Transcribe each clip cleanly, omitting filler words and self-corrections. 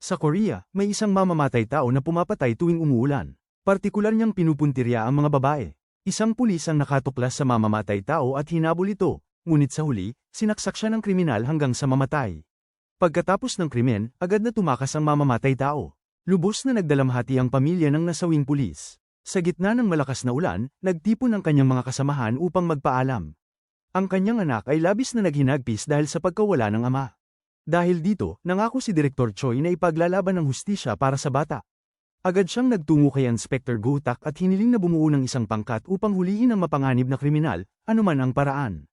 Sa Korea, may isang mamamatay tao na pumapatay tuwing umuulan. Partikular niyang pinupuntirya ang mga babae. Isang pulis ang nakatuklas sa mamamatay tao at hinabol ito, ngunit sa huli, sinaksak siya ng kriminal hanggang sa mamatay. Pagkatapos ng krimen, agad na tumakas ang mamamatay tao. Lubos na nagdalamhati ang pamilya ng nasawing pulis. Sa gitna ng malakas na ulan, nagtipon ang kanyang mga kasamahan upang magpaalam. Ang kanyang anak ay labis na naghinagpis dahil sa pagkawala ng ama. Dahil dito, nangako si Direktor Choi na ipaglalaban ng hustisya para sa bata. Agad siyang nagtungo kay Inspector Go-tak at hiniling na bumuo ng isang pangkat upang hulihin ang mapanganib na kriminal, anuman ang paraan.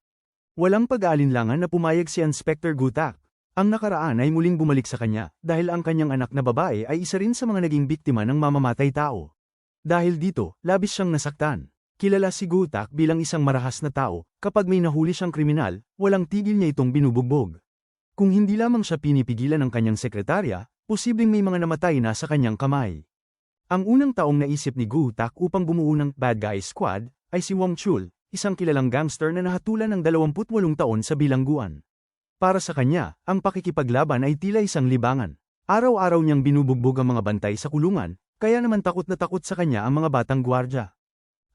Walang pag-aalinlangan na pumayag si Inspector Go-tak. Ang nakaraan ay muling bumalik sa kanya, dahil ang kanyang anak na babae ay isa rin sa mga naging biktima ng mamamatay tao. Dahil dito, labis siyang nasaktan. Kilala si Go-tak bilang isang marahas na tao, kapag may nahuli siyang kriminal, walang tigil niya itong binubugbog. Kung hindi lamang siya pinipigilan ng kanyang sekretarya, posibleng may mga namatay na sa kanyang kamay. Ang unang taong naisip ni Go-tak upang bumuo ng Bad Guy Squad ay si Wong Chul, isang kilalang gangster na nahatulan ng 28 taon sa bilangguan. Para sa kanya, ang pakikipaglaban ay tila isang libangan. Araw-araw niyang binubugbog ang mga bantay sa kulungan, kaya naman takot na takot sa kanya ang mga batang gwardya.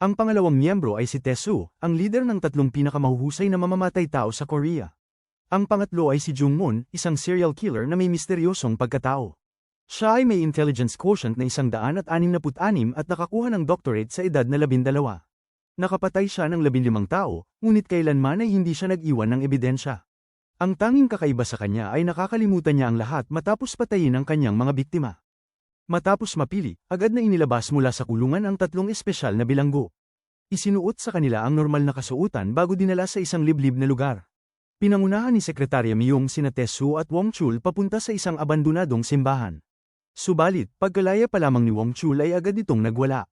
Ang pangalawang miyembro ay si Tae-soo, ang leader ng 3 pinakamahuhusay na mamamatay tao sa Korea. Ang pangatlo ay si Jung-moon, isang serial killer na may misteryosong pagkatao. Siya ay may intelligence quotient na 166 at nakakuha ng doctorate sa edad na 12. Nakapatay siya ng 15 tao, ngunit kailanman ay hindi siya nag-iwan ng ebidensya. Ang tanging kakaiba sa kanya ay nakakalimutan niya ang lahat matapos patayin ang kanyang mga biktima. Matapos mapili, agad na inilabas mula sa kulungan ang 3 espesyal na bilanggo. Isinuot sa kanila ang normal na kasuotan bago dinala sa isang liblib na lugar. Pinangunahan ni Sekretarya Myung sina Tae-soo at Wong Chul papunta sa isang abandonadong simbahan. Subalit, pagkalaya pa lamang ni Wong Chul ay agad itong nagwala.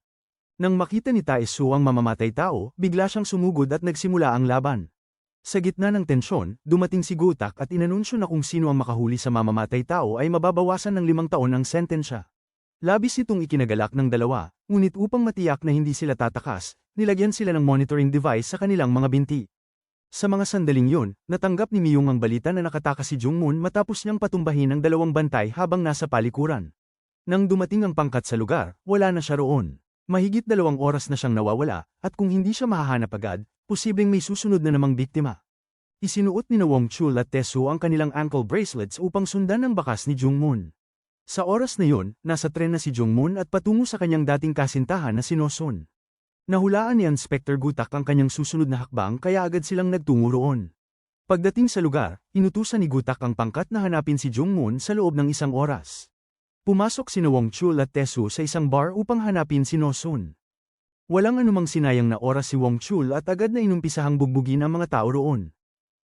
Nang makita ni Tae-soo ang mamamatay tao, bigla siyang sumugod at nagsimula ang laban. Sa gitna ng tensyon, dumating si Go-tak at inanunsyo na kung sino ang makahuli sa mamamatay tao ay mababawasan ng 5 taon ang sentensya. Labis itong ikinagalak ng dalawa, ngunit upang matiyak na hindi sila tatakas, nilagyan sila ng monitoring device sa kanilang mga binti. Sa mga sandaling yun, natanggap ni Myung ang balita na nakatakas si Jung-moon matapos niyang patumbahin ang 2 bantay habang nasa palikuran. Nang dumating ang pangkat sa lugar, wala na siya roon. Mahigit 2 oras na siyang nawawala, at kung hindi siya mahahanap agad, posibleng may susunod na namang biktima. Isinuot ni Wong Chul at Tae-soo ang kanilang ankle bracelets upang sundan ang bakas ni Jung-moon. Sa oras na yun, nasa tren na si Jung-moon at patungo sa kanyang dating kasintahan na si No-sun. Nahulaan ni Inspector Go-tak ang kanyang susunod na hakbang kaya agad silang nagtungo roon. Pagdating sa lugar, inutusan ni Go-tak ang pangkat na hanapin si Jung-moon sa loob ng 1 oras. Pumasok sina Wong Chul at Tae-soo sa isang bar upang hanapin si No-sun. Walang anumang sinayang na oras si Wong Chul at agad na inumpisahang bugbugin ang mga tao roon.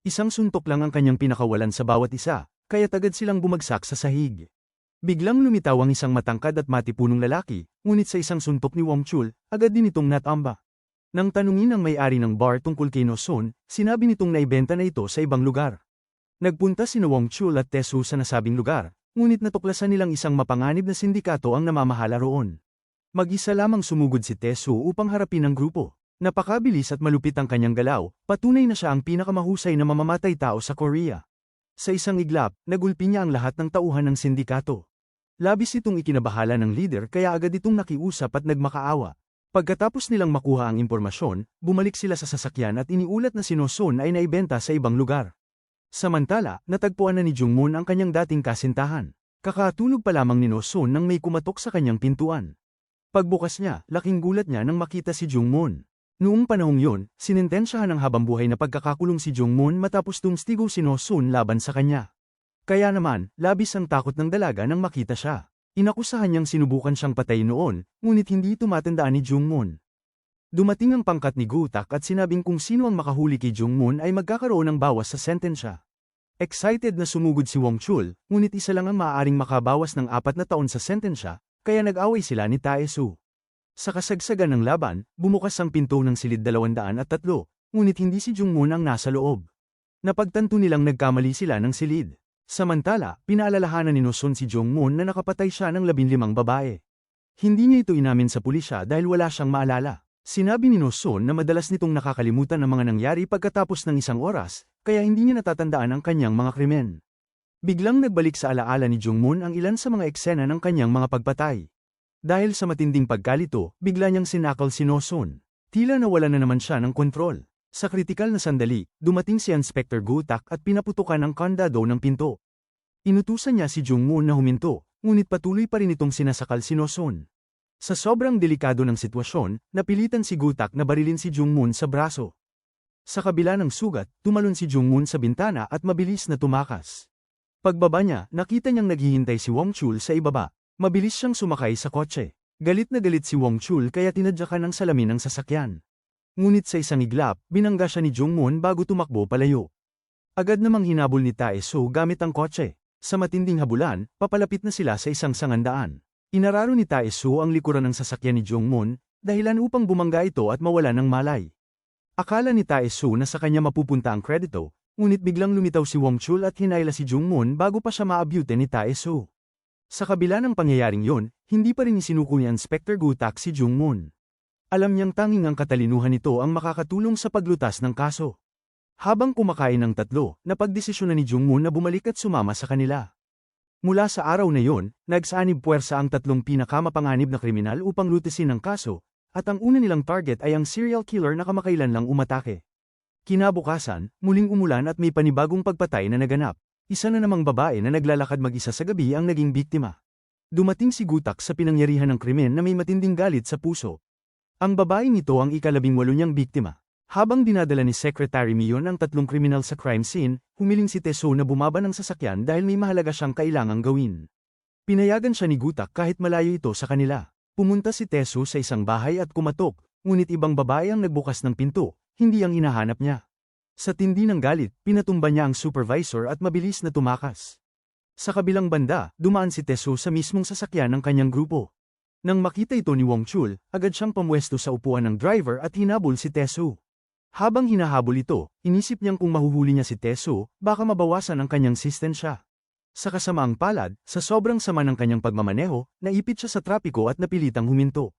Isang suntok lang ang kanyang pinakawalan sa bawat isa, kaya't agad silang bumagsak sa sahig. Biglang lumitaw ang isang matangkad at matipunong lalaki, ngunit sa isang suntok ni Wong Chul, agad din itong natamba. Nang tanungin ang may-ari ng bar tungkol kay No-sun, sinabi nitong naibenta na ito sa ibang lugar. Nagpunta sina Wong Chul at Tae-soo sa nasabing lugar, ngunit natuklasan nilang isang mapanganib na sindikato ang namamahala roon. Mag-isa lamang sumugod si Tae-soo upang harapin ang grupo. Napakabilis at malupit ang kanyang galaw, patunay na siya ang pinakamahusay na mamamatay tao sa Korea. Sa isang iglap, nagulpi niya ang lahat ng tauhan ng sindikato. Labis itong ikinabahala ng leader kaya agad itong nakiusap at nagmakaawa. Pagkatapos nilang makuha ang impormasyon, bumalik sila sa sasakyan at iniulat na si No-sun ay naibenta sa ibang lugar. Samantala, natagpuan na ni Jung-moon ang kanyang dating kasintahan. Kakatulog pa lamang ni No-sun nang may kumatok sa kanyang pintuan. Pagbukas niya, laking gulat niya nang makita si Jung-moon. Noong panahong yun, sinintensyahan ng habambuhay na pagkakakulong si Jung-moon matapos tungstigo si No-sun laban sa kanya. Kaya naman, labis ang takot ng dalaga nang makita siya. Inakusahan niyang sinubukan siyang patayin noon, ngunit hindi ito matandaan ni Jung-moon. Dumating ang pangkat ni Go-tak at sinabing kung sino ang makahuli kay Jung-moon ay magkakaroon ng bawas sa sentensya. Excited na sumugod si Wong Chul, ngunit isa lang ang maaaring makabawas ng 4 na taon sa sentensya, kaya nag-away sila ni Tae-soo. Sa kasagsagan ng laban, bumukas ang pinto ng silid 203, ngunit hindi si Jung-moon ang nasa loob. Napagtanto nilang nagkamali sila ng silid. Samantala, pinaalalahanan ni No-sun si Jung-moon na nakapatay siya ng 15 babae. Hindi niya ito inamin sa pulisya dahil wala siyang maalala. Sinabi ni No-sun na madalas nitong nakakalimutan ang mga nangyari pagkatapos ng 1 oras, kaya hindi niya natatandaan ang kanyang mga krimen. Biglang nagbalik sa alaala ni Jungmoon ang ilan sa mga eksena ng kanyang mga pagpatay. Dahil sa matinding pagkalito, bigla niyang sinakal si No-sun. Tila nawala na naman siya ng kontrol. Sa kritikal na sandali, dumating si Inspector Gutak at pinaputukan ang kandado ng pinto. Inutusan niya si Jungmoon na huminto, ngunit patuloy pa rin itong sinasakal si No-sun. Sa sobrang delikado ng sitwasyon, napilitan si Gutak na barilin si Jungmoon sa braso. Sa kabila ng sugat, tumalon si Jungmoon sa bintana at mabilis na tumakas. Pagbaba niya, nakita niyang naghihintay si Wong Chul sa ibaba. Mabilis siyang sumakay sa kotse. Galit na galit si Wong Chul kaya tinadyakan ng salamin ng sasakyan. Ngunit sa isang iglap, binangga siya ni Jungmoon bago tumakbo palayo. Agad namang hinabol ni Tae-soo gamit ang kotse. Sa matinding habulan, papalapit na sila sa isang sangandaan. Inararo ni Tae-soo ang likuran ng sasakyan ni Jungmoon, dahilan upang bumangga ito at mawala ng malay. Akala ni Tae-soo na sa kanya mapupunta ang kredito, ngunit biglang lumitaw si Wong Chul at hinayla si Jungmoon bago pa siya maabyute ni Tae-soo. Sa kabila ng pangyayaring yon, hindi pa rin isinuko ni Inspector Gutak si Jungmoon. Alam niyang tanging ang katalinuhan nito ang makakatulong sa paglutas ng kaso. Habang kumakain ng tatlo, napagdesisyon na ni Jungmoon na bumalik at sumama sa kanila. Mula sa araw na yon, nagsanib puwersa ang tatlong pinakamapanganib na kriminal upang lutisin ang kaso, at ang una nilang target ay ang serial killer na kamakailan lang umatake. Kinabukasan, muling umulan at may panibagong pagpatay na naganap. Isa na namang babae na naglalakad mag-isa sa gabi ang naging biktima. Dumating si Gutak sa pinangyarihan ng krimen na may matinding galit sa puso. Ang babaeng ito ang ika-18 niyang biktima. Habang dinadala ni Secretary Mion ang tatlong kriminal sa crime scene, humiling si Tae-soo na bumaba ng sasakyan dahil may mahalaga siyang kailangang gawin. Pinayagan siya ni Gutak kahit malayo ito sa kanila. Pumunta si Tae-soo sa isang bahay at kumatok, ngunit ibang babae ang nagbukas ng pinto, hindi ang hinahanap niya. Sa tindi ng galit, pinatumba niya ang supervisor at mabilis na tumakas. Sa kabilang banda, dumaan si Tae-soo sa mismong sasakyan ng kanyang grupo. Nang makita ito ni Wong Chul, agad siyang pamwesto sa upuan ng driver at hinabol si Tae-soo. Habang hinahabol ito, inisip niyang kung mahuhuli niya si Tae-soo, baka mabawasan ang kanyang sistensya. Sa kasamaang palad, sa sobrang sama ng kanyang pagmamaneho, naipit siya sa trapiko at napilitang huminto.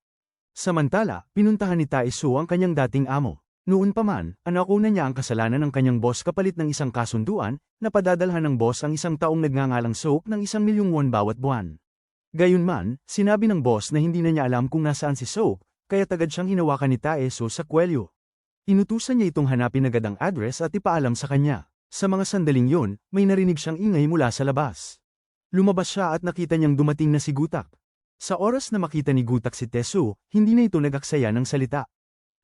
Samantala, pinuntahan ni Tae-soo ang kanyang dating amo. Noon pa man, anako na niya ang kasalanan ng kanyang boss kapalit ng isang kasunduan, na padadalhan ng boss ang isang taong nagngangalang Soap ng 1 milyong won bawat buwan. Gayunman, sinabi ng boss na hindi na niya alam kung nasaan si Soap, kaya agad siyang hinawakan ni Tae-soo sa kwelyo. Inutusan niya itong hanapin agad ang address at ipaalam sa kanya. Sa mga sandaling yon, may narinig siyang ingay mula sa labas. Lumabas siya at nakita niyang dumating na si Gutak. Sa oras na makita ni Gutak si Tae-soo, hindi na ito nag-aksaya ng salita.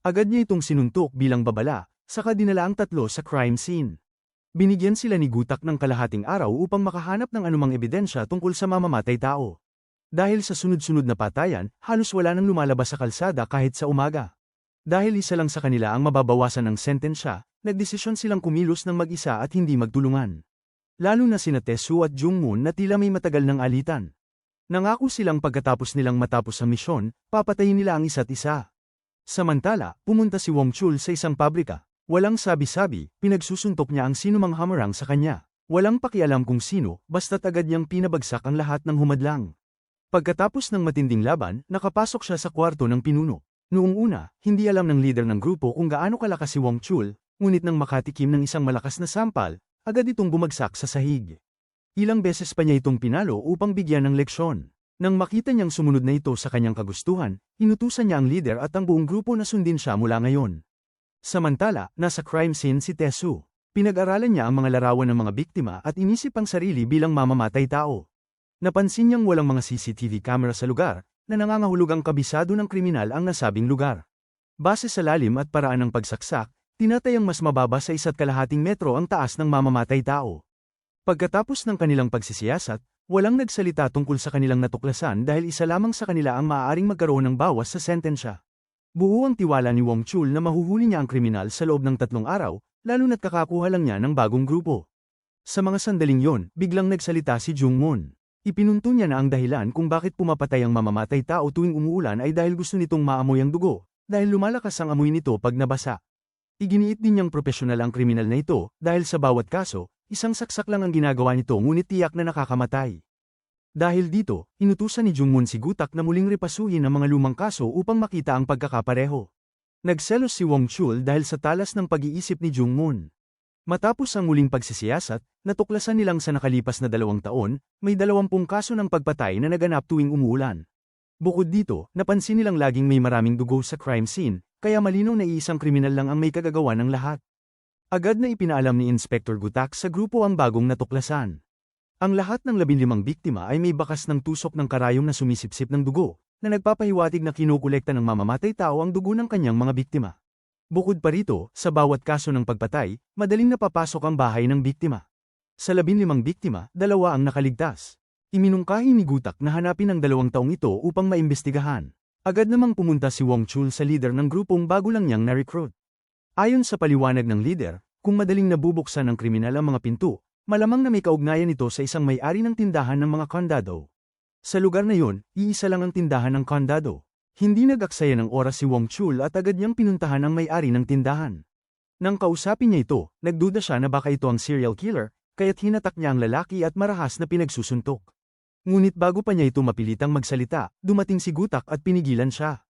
Agad niya itong sinuntok bilang babala, saka dinala ang tatlo sa crime scene. Binigyan sila ni Gutak ng kalahating araw upang makahanap ng anumang ebidensya tungkol sa mamamatay tao. Dahil sa sunod-sunod na patayan, halos wala nang lumalabas sa kalsada kahit sa umaga. Dahil isa lang sa kanila ang mababawasan ng sentensya, nagdesisyon silang kumilos ng mag-isa at hindi magtulungan. Lalo na sina Tae-soo at Jungmoon na tila may matagal ng alitan. Nangako silang pagkatapos nilang matapos ang misyon, papatayin nila ang isa't isa. Samantala, pumunta si Wong Chul sa isang pabrika. Walang sabi-sabi, pinagsusuntok niya ang sinumang hamarang sa kanya. Walang pakialam kung sino, basta't agad niyang pinabagsak ang lahat ng humadlang. Pagkatapos ng matinding laban, nakapasok siya sa kwarto ng pinuno. Noong una, hindi alam ng leader ng grupo kung gaano kalakas si Wong Chul, ngunit nang makatikim ng isang malakas na sampal, agad itong bumagsak sa sahig. Ilang beses pa niya itong pinalo upang bigyan ng leksyon. Nang makita niyang sumunod na ito sa kanyang kagustuhan, inutusan niya ang leader at ang buong grupo na sundin siya mula ngayon. Samantala, nasa crime scene si Tae-soo. Pinag-aralan niya ang mga larawan ng mga biktima at inisip ang sarili bilang mamamatay tao. Napansin niyang walang mga CCTV camera sa lugar, na nangangahulugang kabisado ng kriminal ang nasabing lugar. Base sa lalim at paraan ng pagsaksak, tinatayang mas mababa sa 1.5 metro ang taas ng mamamatay tao. Pagkatapos ng kanilang pagsisiyasat, walang nagsalita tungkol sa kanilang natuklasan dahil isa lamang sa kanila ang maaaring magkaroon ng bawas sa sentensya. Buo ang tiwala ni Wong Chul na mahuhuli niya ang kriminal sa loob ng 3 araw, lalo na't kakakuha lang niya ng bagong grupo. Sa mga sandaling yon, biglang nagsalita si Jungmoon. Ipinunto niya na ang dahilan kung bakit pumapatay ang mamamatay tao tuwing umuulan ay dahil gusto nitong maamoy ang dugo, dahil lumalakas ang amoy nito pag nabasa. Iginiit din niyang propesyonal ang kriminal na ito, dahil sa bawat kaso, isang saksak lang ang ginagawa nito ngunit tiyak na nakakamatay. Dahil dito, inutusan ni Jungmoon si Gutak na muling repasuhin ang mga lumang kaso upang makita ang pagkakapareho. Nagselos si Wong Chul dahil sa talas ng pag-iisip ni Jungmoon. Matapos ang muling pagsisiyasat, natuklasan nilang sa nakalipas na 2 taon, may 20 kaso ng pagpatay na naganap tuwing umuulan. Bukod dito, napansin nilang laging may maraming dugo sa crime scene, kaya malinaw na iisang kriminal lang ang may kagagawa ng lahat. Agad na ipinaalam ni Inspector Gutak sa grupo ang bagong natuklasan. Ang lahat ng 15 biktima ay may bakas ng tusok ng karayom na sumisipsip ng dugo, na nagpapahiwatig na kinukolekta ng mamamatay tao ang dugo ng kanyang mga biktima. Bukod pa rito, sa bawat kaso ng pagpatay, madaling napapasok ang bahay ng biktima. Sa 15 biktima, 2 ang nakaligtas. Iminungkahi ni Gutak na hanapin ang 2 taong ito upang maimbestigahan. Agad namang pumunta si Wong Chul sa leader ng grupong bago lang niyang na-recruit. Ayon sa paliwanag ng leader, kung madaling nabubuksan ng kriminal ang mga pinto, malamang na may kaugnayan ito sa isang may-ari ng tindahan ng mga kondado. Sa lugar na yun, iisa lang ang tindahan ng kondado. Hindi nag-aksaya ng oras si Wong Chul at agad niyang pinuntahan ang may-ari ng tindahan. Nang kausapin niya ito, nagduda siya na baka ito ang serial killer, kaya't hinatak niya ang lalaki at marahas na pinagsusuntok. Ngunit bago pa niya ito mapilitang magsalita, dumating si Gutak at pinigilan siya.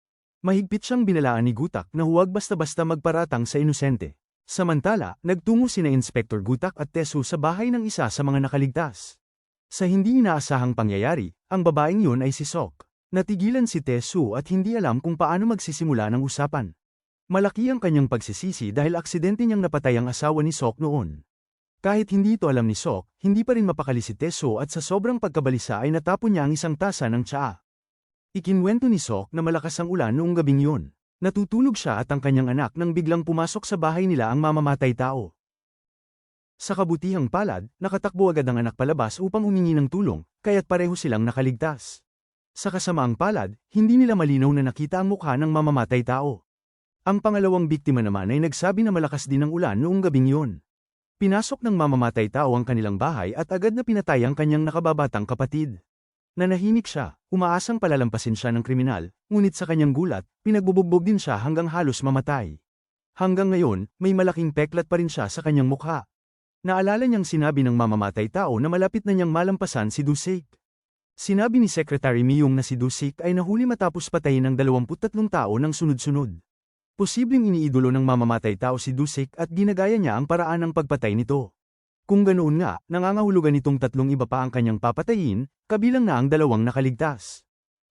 Mahigpit siyang binalaan ni Gutak na huwag basta-basta magparatang sa inosente. Samantala, nagtungo sina Inspector Gutak at Tesu sa bahay ng isa sa mga nakaligtas. Sa hindi inaasahang pangyayari, ang babaeng yun ay si Sok. Natigilan si Tesu at hindi alam kung paano magsisimula ng usapan. Malaki ang kanyang pagsisisi dahil aksidente niyang napatay ang asawa ni Sok noon. Kahit hindi ito alam ni Sok, hindi pa rin mapakali si Tesu at sa sobrang pagkabalisa ay natapon niya ang isang tasa ng tsaa. Ikinwento ni Sok na malakas ang ulan noong gabing yun. Natutulog siya at ang kanyang anak nang biglang pumasok sa bahay nila ang mamamatay tao. Sa kabutihang palad, nakatakbo agad ang anak palabas upang humingi ng tulong, kaya't pareho silang nakaligtas. Sa kasamaang palad, hindi nila malinaw na nakita ang mukha ng mamamatay tao. Ang pangalawang biktima naman ay nagsabi na malakas din ang ulan noong gabing yun. Pinasok ng mamamatay tao ang kanilang bahay at agad na pinatay ang kanyang nakababatang kapatid. Nanahimik siya, umaasang palalampasin siya ng kriminal, ngunit sa kanyang gulat, pinagbubugbog din siya hanggang halos mamatay. Hanggang ngayon, may malaking peklat pa rin siya sa kanyang mukha. Naalala niyang sinabi ng mamamatay tao na malapit na niyang malampasan si Dusik. Sinabi ni Secretary Miyong na si Dusik ay nahuli matapos patayin ng 23 tao ng sunod-sunod. Posibleng iniidolo ng mamamatay tao si Dusik at ginagaya niya ang paraan ng pagpatay nito. Kung ganoon nga, nangangahulugan nitong 3 iba pa ang kanyang papatayin, kabilang na ang 2 nakaligtas.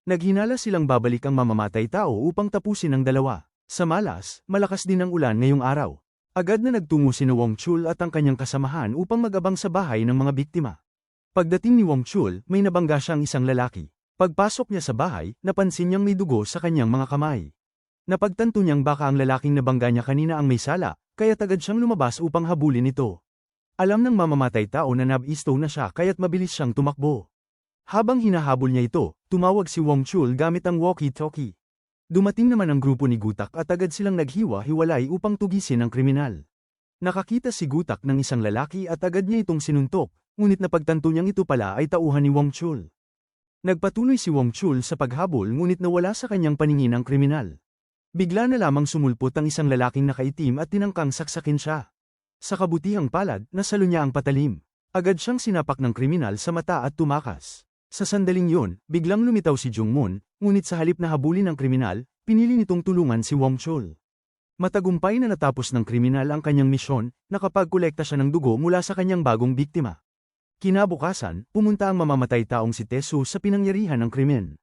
Naghinala silang babalik ang mamamatay tao upang tapusin ang 2. Sa malas, malakas din ang ulan ngayong araw. Agad na nagtungo si Wong Chul at ang kanyang kasamahan upang mag-abang sa bahay ng mga biktima. Pagdating ni Wong Chul, may nabangga siyang isang lalaki. Pagpasok niya sa bahay, napansin niyang may dugo sa kanyang mga kamay. Napagtanto niyang baka ang lalaking nabangga niya kanina ang may sala, kaya agad siyang lumabas upang habulin ito. Alam ng mamamatay tao na nabisto na siya kaya't mabilis siyang tumakbo. Habang hinahabol niya ito, tumawag si Wong Chul gamit ang walkie-talkie. Dumating naman ang grupo ni Gutak at agad silang naghiwa-hiwalay upang tugisin ang kriminal. Nakakita si Gutak ng isang lalaki at agad niya itong sinuntok, ngunit napagtanto niyang ito pala ay tauhan ni Wong Chul. Nagpatuloy si Wong Chul sa paghabol ngunit nawala sa kanyang paningin ang kriminal. Bigla na lamang sumulpot ang isang lalaking nakaitim at tinangkang saksakin siya. Sa kabutihang palad, nasalo niya ang patalim. Agad siyang sinapak ng kriminal sa mata at tumakas. Sa sandaling yun, biglang lumitaw si Jung Moon, ngunit sa halip na habulin ng kriminal, pinili nitong tulungan si Wong Chul. Matagumpay na natapos ng kriminal ang kanyang misyon, nakapagkolekta siya ng dugo mula sa kanyang bagong biktima. Kinabukasan, pumunta ang mamamatay taong si Tesu sa pinangyarihan ng krimen.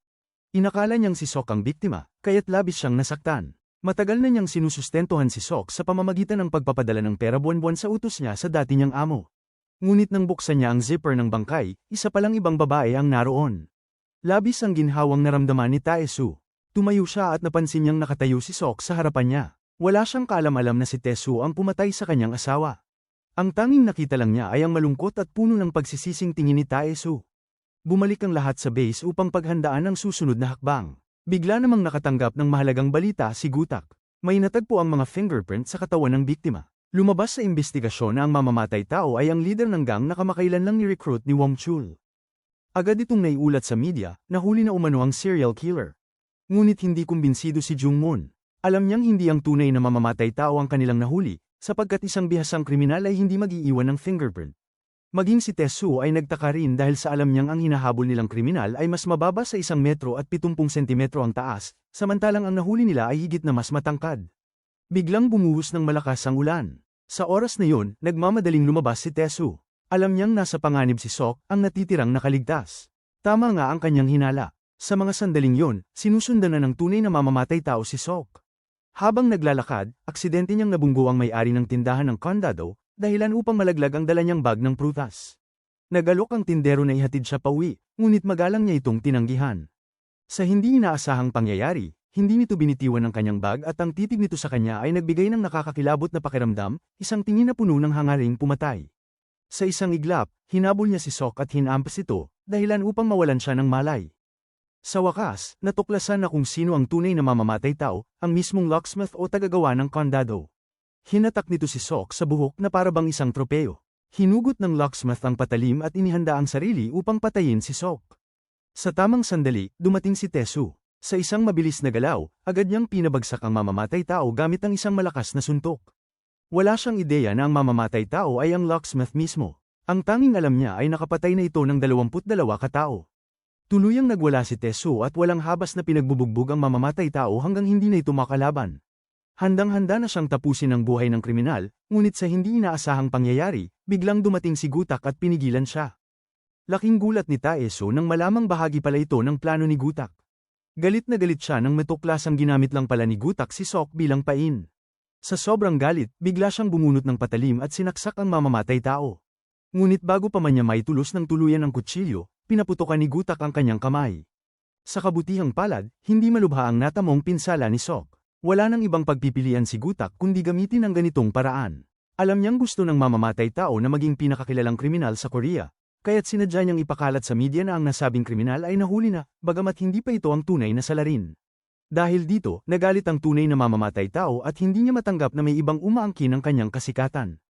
Inakala niyang si Sok ang biktima, kaya't labis siyang nasaktan. Matagal na niyang sinusustentuhan si Sok sa pamamagitan ng pagpapadala ng pera buwan-buwan sa utos niya sa dati niyang amo. Ngunit nang buksan niya ang zipper ng bangkay, isa palang ibang babae ang naroon. Labis ang ginhawang naramdaman ni Taesu. Tumayo siya at napansin niyang nakatayo si Sok sa harapan niya. Wala siyang kaalam-alam na si Tesu ang pumatay sa kanyang asawa. Ang tanging nakita lang niya ay ang malungkot at puno ng pagsisising tingin ni Taesu. Bumalik ang lahat sa base upang paghandaan ang susunod na hakbang. Bigla namang nakatanggap ng mahalagang balita si Gutak. May natagpo ang mga fingerprint sa katawan ng biktima. Lumabas sa imbestigasyon na ang mamamatay tao ay ang leader ng gang na kamakailan lang ni-recruit ni Wong Chul. Agad itong naiulat sa media na huli na umano ang serial killer. Ngunit hindi kumbinsido si Jung Moon. Alam niyang hindi ang tunay na mamamatay tao ang kanilang nahuli, sapagkat isang bihasang kriminal ay hindi mag-iiwan ng fingerprint. Maging si Tesu ay nagtaka rin dahil sa alam niyang ang hinahabol nilang kriminal ay mas mababa sa 1 metro at 70 sentimetro ang taas, samantalang ang nahuli nila ay higit na mas matangkad. Biglang bumuhos ng malakas ang ulan. Sa oras na yun, nagmamadaling lumabas si Tesu. Alam niyang nasa panganib si Sok, ang natitirang nakaligtas. Tama nga ang kanyang hinala. Sa mga sandaling yun, sinusundan na ng tunay na mamamatay tao si Sok. Habang naglalakad, aksidente niyang nabunggo ang may-ari ng tindahan ng kondado, dahilan upang malaglag ang dala niyang bag ng prutas. Nagalok ang tindero na ihatid siya pauwi, ngunit magalang niya itong tinanggihan. Sa hindi inaasahang pangyayari, hindi nito binitiwan ang kanyang bag at ang titig nito sa kanya ay nagbigay ng nakakakilabot na pakiramdam, isang tingin na puno ng hangaring pumatay. Sa isang iglap, hinabol niya si Sok at hinampas ito, dahilan upang mawalan siya ng malay. Sa wakas, natuklasan na kung sino ang tunay na mamamatay tao, ang mismong locksmith o tagagawa ng kondado. Hinatak nito si Sok sa buhok na parabang isang tropeyo. Hinugot ng locksmith ang patalim at inihanda ang sarili upang patayin si Sok. Sa tamang sandali, dumating si Tesu. Sa isang mabilis na galaw, agad niyang pinabagsak ang mamamatay tao gamit ang isang malakas na suntok. Wala siyang ideya na ang mamamatay tao ay ang locksmith mismo. Ang tanging alam niya ay nakapatay na ito ng 22 katao. Tuluyang nagwala si Tesu at walang habas na pinagbubugbog ang mamamatay tao hanggang hindi na ito makalaban. Handang-handa na siyang tapusin ang buhay ng kriminal, ngunit sa hindi inaasahang pangyayari, biglang dumating si Gutak at pinigilan siya. Laking gulat ni Taeso nang malamang bahagi pala ito ng plano ni Gutak. Galit na galit siya nang matuklasang ginamit lang pala ni Gutak si Sok bilang pain. Sa sobrang galit, bigla siyang bumunot ng patalim at sinaksak ang mamamatay tao. Ngunit bago pa man niya maitulos ng tuluyan ang kutsilyo, pinaputokan ni Gutak ang kanyang kamay. Sa kabutihang palad, hindi malubha ang natamong pinsala ni Sok. Wala nang ibang pagpipilian si Gutak kundi gamitin ang ganitong paraan. Alam niyang gusto ng mamamatay tao na maging pinakakilalang kriminal sa Korea. Kaya't sinadya niyang ipakalat sa media na ang nasabing kriminal ay nahuli na, bagamat hindi pa ito ang tunay na salarin. Dahil dito, nagalit ang tunay na mamamatay tao at hindi niya matanggap na may ibang umaangkin ang kanyang kasikatan.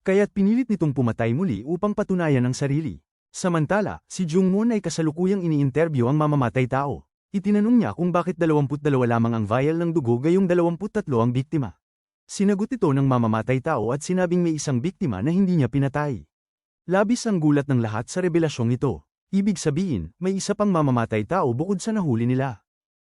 Kaya't pinilit nitong pumatay muli upang patunayan ang sarili. Samantala, si Jungmoon ay kasalukuyang ini-interview ang mamamatay tao. Itinanong niya kung bakit 22 lamang ang vial ng dugo gayong 23 ang biktima. Sinagot ito ng mamamatay tao at sinabing may isang biktima na hindi niya pinatay. Labis ang gulat ng lahat sa revelasyong ito. Ibig sabihin, may isa pang mamamatay tao bukod sa nahuli nila.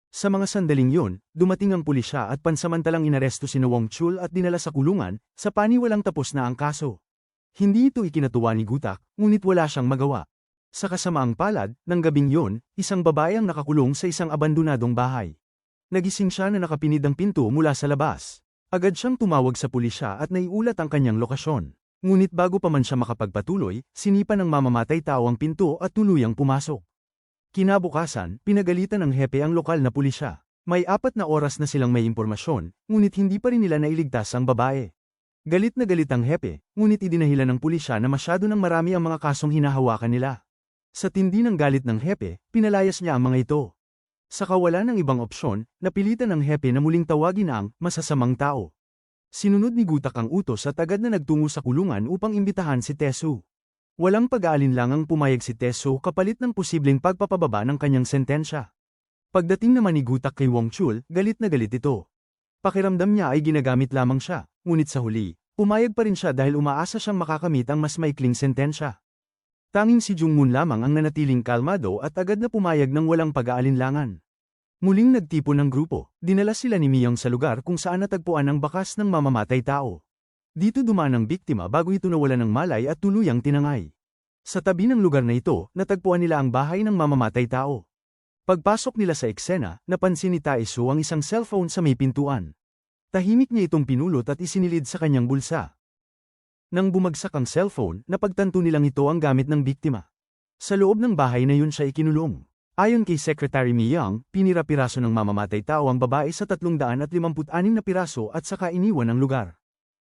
Sa mga sandaling yun, dumating ang pulisya at pansamantalang inaresto si Wong Chul at dinala sa kulungan, sa paniwalang tapos na ang kaso. Hindi ito ikinatuwa ni Gutak, ngunit wala siyang magawa. Sa kasamaang palad, ng gabing yun, isang babae ang nakakulong sa isang abandonadong bahay. Nagising siya na nakapinid ang pinto mula sa labas. Agad siyang tumawag sa pulisya at naiulat ang kanyang lokasyon. Ngunit bago pa man siya makapagpatuloy, sinipa ng mamamatay tao ang pinto at tuluyang pumasok. Kinabukasan, pinagalitan ng hepe ang lokal na pulisya. May 4 na oras na silang may impormasyon, ngunit hindi pa rin nila nailigtas ang babae. Galit na galit ang hepe, ngunit idinahilan ng pulisya na masyado ng marami ang mga kasong hinahawakan nila. Sa tindi ng galit ng hepe, pinalayas niya ang mga ito. Sa kawalan ng ibang opsyon, napilitan ng hepe na muling tawagin ang masasamang tao. Sinunod ni Gutak ang utos at agad na nagtungo sa kulungan upang imbitahan si Tesu. Walang pag-aalinlangang pumayag si Tesu kapalit ng posibleng pagpapababa ng kanyang sentensya. Pagdating naman ni Gutak kay Wong Chul, galit na galit ito. Pakiramdam niya ay ginagamit lamang siya, ngunit sa huli, pumayag pa rin siya dahil umaasa siyang makakamit ang mas maikling sentensya. Tanging si Jungmoon lamang ang nanatiling kalmado at agad na pumayag ng walang pag-aalinlangan. Muling nagtipon ng grupo, dinala sila ni Miyang sa lugar kung saan natagpuan ang bakas ng mamamatay tao. Dito dumaan ang biktima bago ito nawalan ng malay at tuluyang tinangay. Sa tabi ng lugar na ito, natagpuan nila ang bahay ng mamamatay tao. Pagpasok nila sa eksena, napansin ni Taeso ang isang cellphone sa may pintuan. Tahimik niya itong pinulot at isinilid sa kanyang bulsa. Nang bumagsak ang cellphone, napagtanto nilang ito ang gamit ng biktima. Sa loob ng bahay na yun siya ikinulong. Ayon kay Secretary Miyang, pinira-piraso ng mamamatay tao ang babae sa 356 na piraso at saka iniwan ang lugar.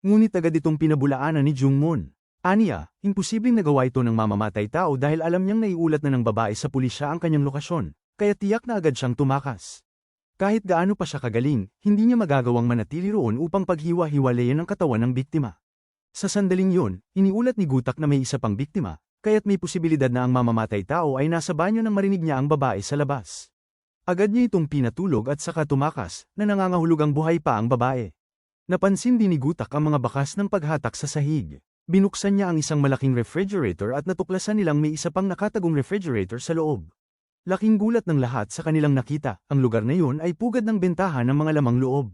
Ngunit agad itong pinabulaanan ni Jungmoon. Aniya, imposibleng nagawa ito ng mamamatay tao dahil alam niyang naiulat na ng babae sa pulisya ang kanyang lokasyon, kaya tiyak na agad siyang tumakas. Kahit gaano pa siya kagaling, hindi niya magagawang manatili roon upang paghiwa-hiwalayan ang katawan ng biktima. Sa sandaling yun, iniulat ni Gutak na may isa pang biktima, kaya't may posibilidad na ang mamamatay tao ay nasa banyo nang marinig niya ang babae sa labas. Agad niya itong pinatulog at saka tumakas, na nangangahulugang buhay pa ang babae. Napansin din ni Gutak ang mga bakas ng paghatak sa sahig. Binuksan niya ang isang malaking refrigerator at natuklasan nilang may isa pang nakatagong refrigerator sa loob. Laking gulat ng lahat sa kanilang nakita, ang lugar na yun ay pugad ng bentahan ng mga lamang loob.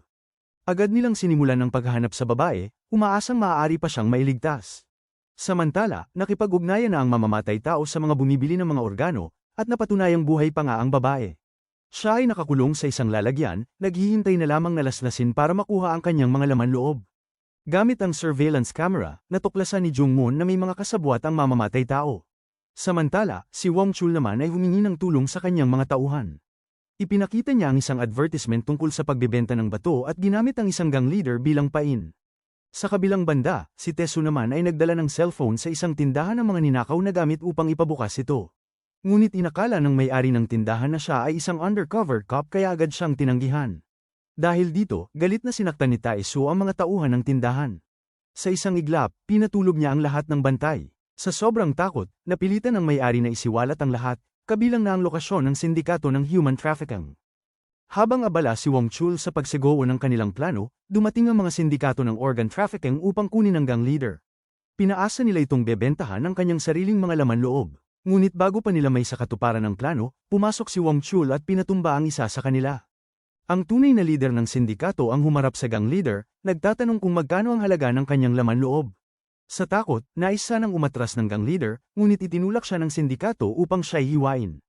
Agad nilang sinimulan ng paghahanap sa babae, umaasang maaari pa siyang mailigtas. Samantala, nakipag-ugnayan na ang mamamatay tao sa mga bumibili ng mga organo, at napatunayang buhay pa nga ang babae. Siya ay nakakulong sa isang lalagyan, naghihintay na lamang na laslasin para makuha ang kanyang mga laman loob. Gamit ang surveillance camera, natuklasan ni Jung-moon na may mga kasabwat ang mamamatay tao. Samantala, si Wong-chul naman ay humingi ng tulong sa kanyang mga tauhan. Ipinakita niya ang isang advertisement tungkol sa pagbebenta ng bato at ginamit ang isang gang leader bilang pain. Sa kabilang banda, si Tesu naman ay nagdala ng cellphone sa isang tindahan ng mga ninakaw na gamit upang ipabukas ito. Ngunit inakala ng may-ari ng tindahan na siya ay isang undercover cop kaya agad siyang tinanggihan. Dahil dito, galit na sinaktan ni Taesu ang mga tauhan ng tindahan. Sa isang iglap, pinatulog niya ang lahat ng bantay. Sa sobrang takot, napilitan ng may-ari na isiwalat ang lahat, kabilang na ang lokasyon ng sindikato ng human trafficking. Habang abala si Wong-chul sa pagsigawa ng kanilang plano, dumating ang mga sindikato ng organ trafficking upang kunin ang gang leader. Pinaasa nila itong bebentahan ng kanyang sariling mga laman loob. Ngunit bago pa nila may sakatuparan ng plano, pumasok si Wong-chul at pinatumba ang isa sa kanila. Ang tunay na leader ng sindikato ang humarap sa gang leader, nagtatanong kung magkano ang halaga ng kanyang laman loob. Sa takot, nais sanang umatras ng gang leader, ngunit itinulak siya ng sindikato upang siya'y hiwain.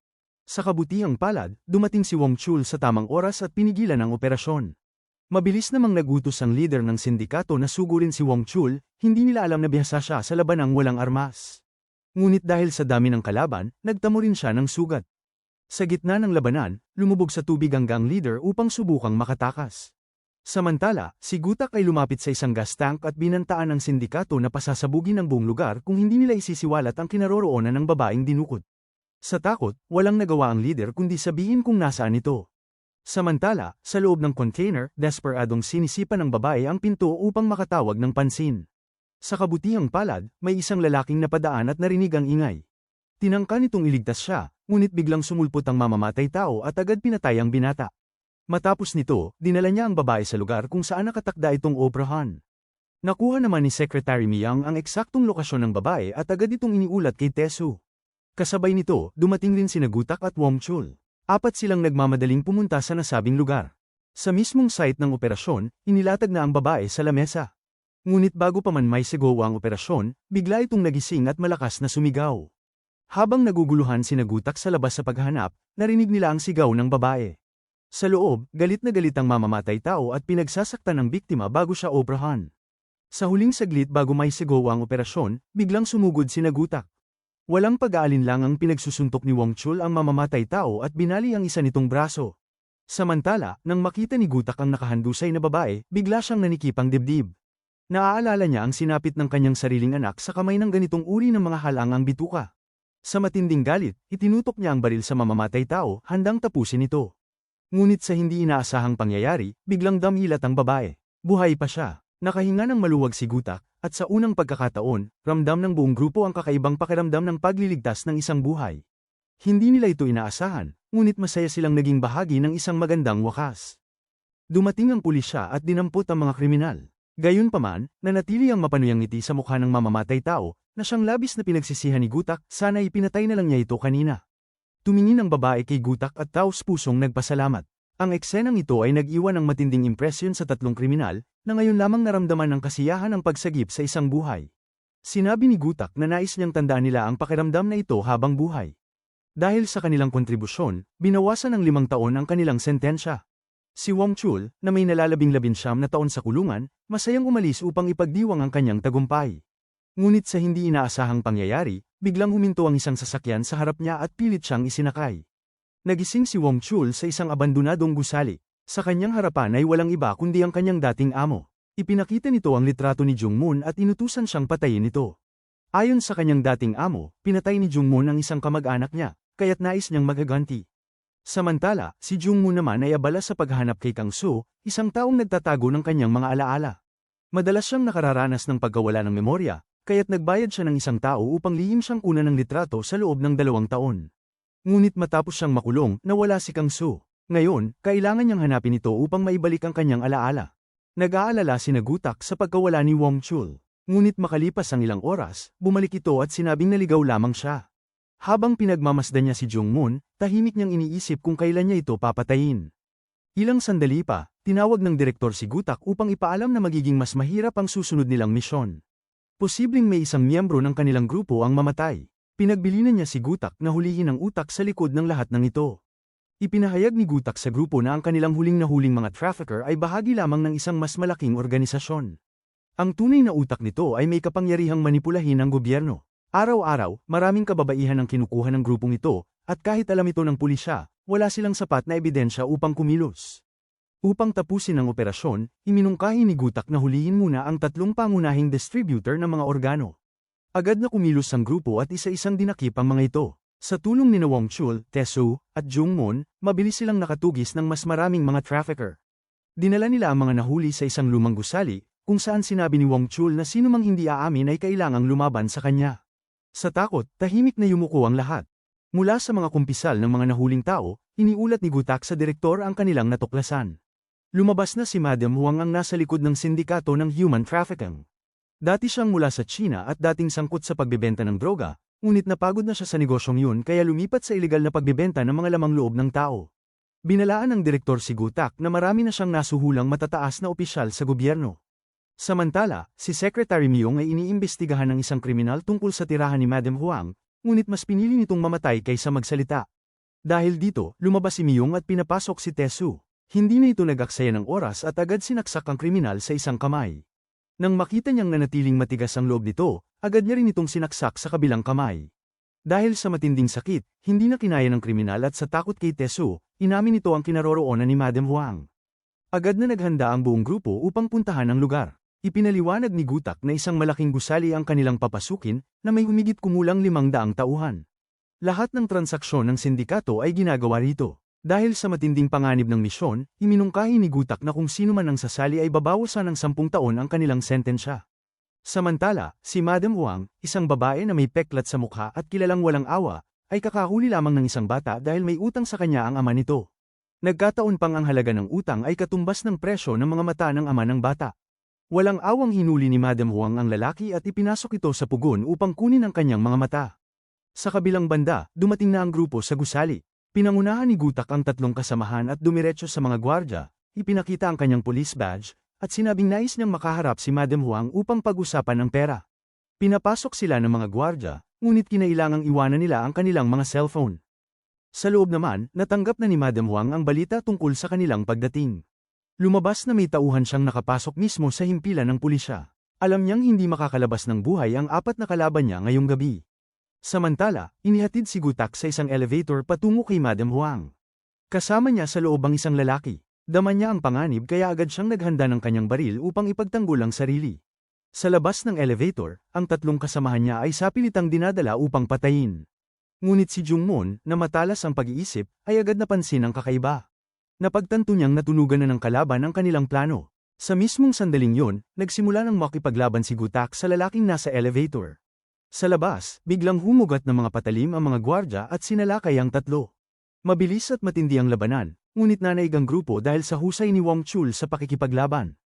Sa kabutihang palad, dumating si Wong-chul sa tamang oras at pinigilan ang operasyon. Mabilis namang nagutos ang leader ng sindikato na sugurin si Wong-chul, hindi nila alam na bihasa siya sa labanang walang armas. Ngunit dahil sa dami ng kalaban, nagtamo rin siya ng sugat. Sa gitna ng labanan, lumubog sa tubig ang gang leader upang subukang makatakas. Samantala, si Gutak ay lumapit sa isang gas tank at binantaan ng sindikato na pasasabugin ang buong lugar kung hindi nila isisiwalat ang kinaroroonan ng babaeng dinukot. Sa takot, walang nagawa ang leader kundi sabihin kung nasaan ito. Samantala, sa loob ng container, desperadong sinisipan ng babae ang pinto upang makatawag ng pansin. Sa kabutihang palad, may isang lalaking napadaan at narinig ang ingay. Tinangka nitong iligtas siya, ngunit biglang sumulpot ang mamamatay tao at agad pinatay ang binata. Matapos nito, dinala niya ang babae sa lugar kung saan nakatakda itong obrahan. Nakuha naman ni Secretary Miang ang eksaktong lokasyon ng babae at agad itong iniulat kay Tesu. Kasabay nito, dumating rin sina Gutak at Wong-chul. Apat silang nagmamadaling pumunta sa nasabing lugar. Sa mismong site ng operasyon, inilatag na ang babae sa lamesa. Ngunit bago pa man may sigawa ang operasyon, bigla itong nagising at malakas na sumigaw. Habang naguguluhan sina Gutak sa labas sa paghahanap, narinig nila ang sigaw ng babae. Sa loob, galit na galit ang mamamatay tao at pinagsasaktan ng biktima bago siya obrahan. Sa huling saglit bago may sigawa ang operasyon, biglang sumugod sina Gutak. Walang pag-aalinlang ang pinagsusuntok ni Wong-chul ang mamamatay tao at binali ang isa nitong braso. Samantala, nang makita ni Gutak ang nakahandusay na babae, bigla siyang nanikipang dibdib. Naaalala niya ang sinapit ng kanyang sariling anak sa kamay ng ganitong uri ng mga halangang bituka. Sa matinding galit, itinutok niya ang baril sa mamamatay tao, handang tapusin ito. Ngunit sa hindi inaasahang pangyayari, biglang damilat ang babae. Buhay pa siya. Nakahinga ng maluwag si Gutak, at sa unang pagkakataon, ramdam ng buong grupo ang kakaibang pakiramdam ng pagliligtas ng isang buhay. Hindi nila ito inaasahan, ngunit masaya silang naging bahagi ng isang magandang wakas. Dumating ang pulisya at dinampot ang mga kriminal. Gayunpaman, nanatili ang mapanuyang ngiti sa mukha ng mamamatay tao, na siyang labis na pinagsisihan ni Gutak, sana ipinatay na lang niya ito kanina. Tumingin ang babae kay Gutak at taos-pusong nagpasalamat. Ang eksenang ito ay nag-iwan ng matinding impresyon sa tatlong kriminal, na ngayon lamang naramdaman ng kasiyahan ang pagsagip sa isang buhay. Sinabi ni Gutak na nais niyang tandaan nila ang pakiramdam na ito habang buhay. Dahil sa kanilang kontribusyon, binawasan ng 5 taon ang kanilang sentensya. Si Wong-chul, na may nalalabing-19 na taon sa kulungan, masayang umalis upang ipagdiwang ang kanyang tagumpay. Ngunit sa hindi inaasahang pangyayari, biglang huminto ang isang sasakyan sa harap niya at pilit siyang isinakay. Nagising si Wong-chul sa isang abandonadong gusali. Sa kanyang harapan ay walang iba kundi ang kanyang dating amo. Ipinakita nito ang litrato ni Jung-moon at inutusan siyang patayin ito. Ayon sa kanyang dating amo, pinatay ni Jung-moon ang isang kamag-anak niya, kaya't nais niyang magaganti. Samantala, si Jung-moon naman ay abala sa paghahanap kay Kang-soo, isang taong nagtatago ng kanyang mga alaala. Madalas siyang nakararanas ng pagkawala ng memorya, kaya't nagbayad siya ng isang tao upang lihim siyang kunan ng litrato sa loob ng 2 taon. Ngunit matapos siyang makulong, nawala si Kang-soo. Ngayon, kailangan niyang hanapin ito upang maibalik ang kanyang alaala. Nag-aalala si Gutak sa pagkawala ni Wong-chul. Ngunit makalipas ang ilang oras, bumalik ito at sinabing naligaw lamang siya. Habang pinagmamasdan niya si Jung-moon, tahimik niyang iniisip kung kailan niya ito papatayin. Ilang sandali pa, tinawag ng direktor si Gutak upang ipaalam na magiging mas mahirap ang susunod nilang misyon. Posibleng may isang miyembro ng kanilang grupo ang mamatay. Pinagbilinan niya si Gutak na hulihin ang utak sa likod ng lahat ng ito. Ipinahayag ni Gutak sa grupo na ang kanilang huling mga trafficker ay bahagi lamang ng isang mas malaking organisasyon. Ang tunay na utak nito ay may kapangyarihang manipulahin ang gobyerno. Araw-araw, maraming kababaihan ang kinukuha ng grupong ito, at kahit alam ito ng pulisya, wala silang sapat na ebidensya upang kumilos. Upang tapusin ang operasyon, iminungkahi ni Gutak na hulihin muna ang 3 pangunahing distributor ng mga organo. Agad na kumilos ang grupo at isa-isang dinakip ang mga ito. Sa tulong ni Wong Chul, Tesu, at Jung Moon, mabilis silang nakatugis ng mas maraming mga trafficker. Dinala nila ang mga nahuli sa isang lumang gusali, kung saan sinabi ni Wong Chul na sinumang hindi aamin ay kailangang lumaban sa kanya. Sa takot, tahimik na yumuko ang lahat. Mula sa mga kumpisal ng mga nahuling tao, iniulat ni Gutak sa direktor ang kanilang natuklasan. Lumabas na si Madam Huang ang nasa likod ng sindikato ng human trafficking. Dati siyang mula sa China at dating sangkot sa pagbebenta ng droga, ngunit napagod na siya sa negosyong yun kaya lumipat sa ilegal na pagbebenta ng mga lamang loob ng tao. Binalaan ng direktor si Gutak na marami na siyang nasuhulang matataas na opisyal sa gobyerno. Samantala, si Secretary Myung ay iniimbestigahan ng isang kriminal tungkol sa tirahan ni Madam Huang, ngunit mas pinili nitong mamatay kaysa magsalita. Dahil dito, lumabas si Myung at pinapasok si Tesu. Hindi na ito nag-aksaya ng oras at agad sinaksak ang kriminal sa isang kamay. Nang makita niyang nanatiling matigas ang loob nito, agad niya rin itong sinaksak sa kabilang kamay. Dahil sa matinding sakit, hindi na kinaya ng kriminal at sa takot kay Tesu, inamin nito ang kinaroroonan ni Madam Huang. Agad na naghanda ang buong grupo upang puntahan ang lugar. Ipinaliwanag ni Gutak na isang malaking gusali ang kanilang papasukin na may humigit kumulang 500 tauhan. Lahat ng transaksyon ng sindikato ay ginagawa rito. Dahil sa matinding panganib ng misyon, iminungkahi ni Gutak na kung sino man ang sasali ay babawasan ng 10 taon ang kanilang sentensya. Samantala, si Madam Huang, isang babae na may peklat sa mukha at kilalang walang awa, ay kakahuli lamang ng isang bata dahil may utang sa kanya ang ama nito. Nagkataon pang ang halaga ng utang ay katumbas ng presyo ng mga mata ng ama ng bata. Walang awang hinuli ni Madam Huang ang lalaki at ipinasok ito sa pugon upang kunin ang kanyang mga mata. Sa kabilang banda, dumating na ang grupo sa gusali. Pinangunahan ni Gutak ang 3 kasamahan at dumiretso sa mga gwardya, ipinakita ang kanyang police badge, at sinabing nais niyang makaharap si Madam Huang upang pag-usapan ng pera. Pinapasok sila ng mga gwardya, ngunit kinailangang iwanan nila ang kanilang mga cellphone. Sa loob naman, natanggap na ni Madam Huang ang balita tungkol sa kanilang pagdating. Lumabas na may tauhan siyang nakapasok mismo sa himpilan ng pulisya. Alam niyang hindi makakalabas ng buhay ang 4 na kalaban niya ngayong gabi. Samantala, inihatid si Gutak sa isang elevator patungo kay Madam Huang. Kasama niya sa loob ang isang lalaki. Dama niya ang panganib kaya agad siyang naghanda ng kanyang baril upang ipagtanggol ang sarili. Sa labas ng elevator, ang 3 kasamahan niya ay sapilitang dinadala upang patayin. Ngunit si Jung Moon, na matalas ang pag-iisip, ay agad napansin ang kakaiba. Napagtanto niyang natunugan na ng kalaban ang kanilang plano. Sa mismong sandaling yon, nagsimula ng makipaglaban si Gutak sa lalaking nasa elevator. Sa labas, biglang humugat ng mga patalim ang mga gwardya at sinalakay ang 3. Mabilis at matindi ang labanan, ngunit nanaig ang grupo dahil sa husay ni Wong Chul sa pakikipaglaban.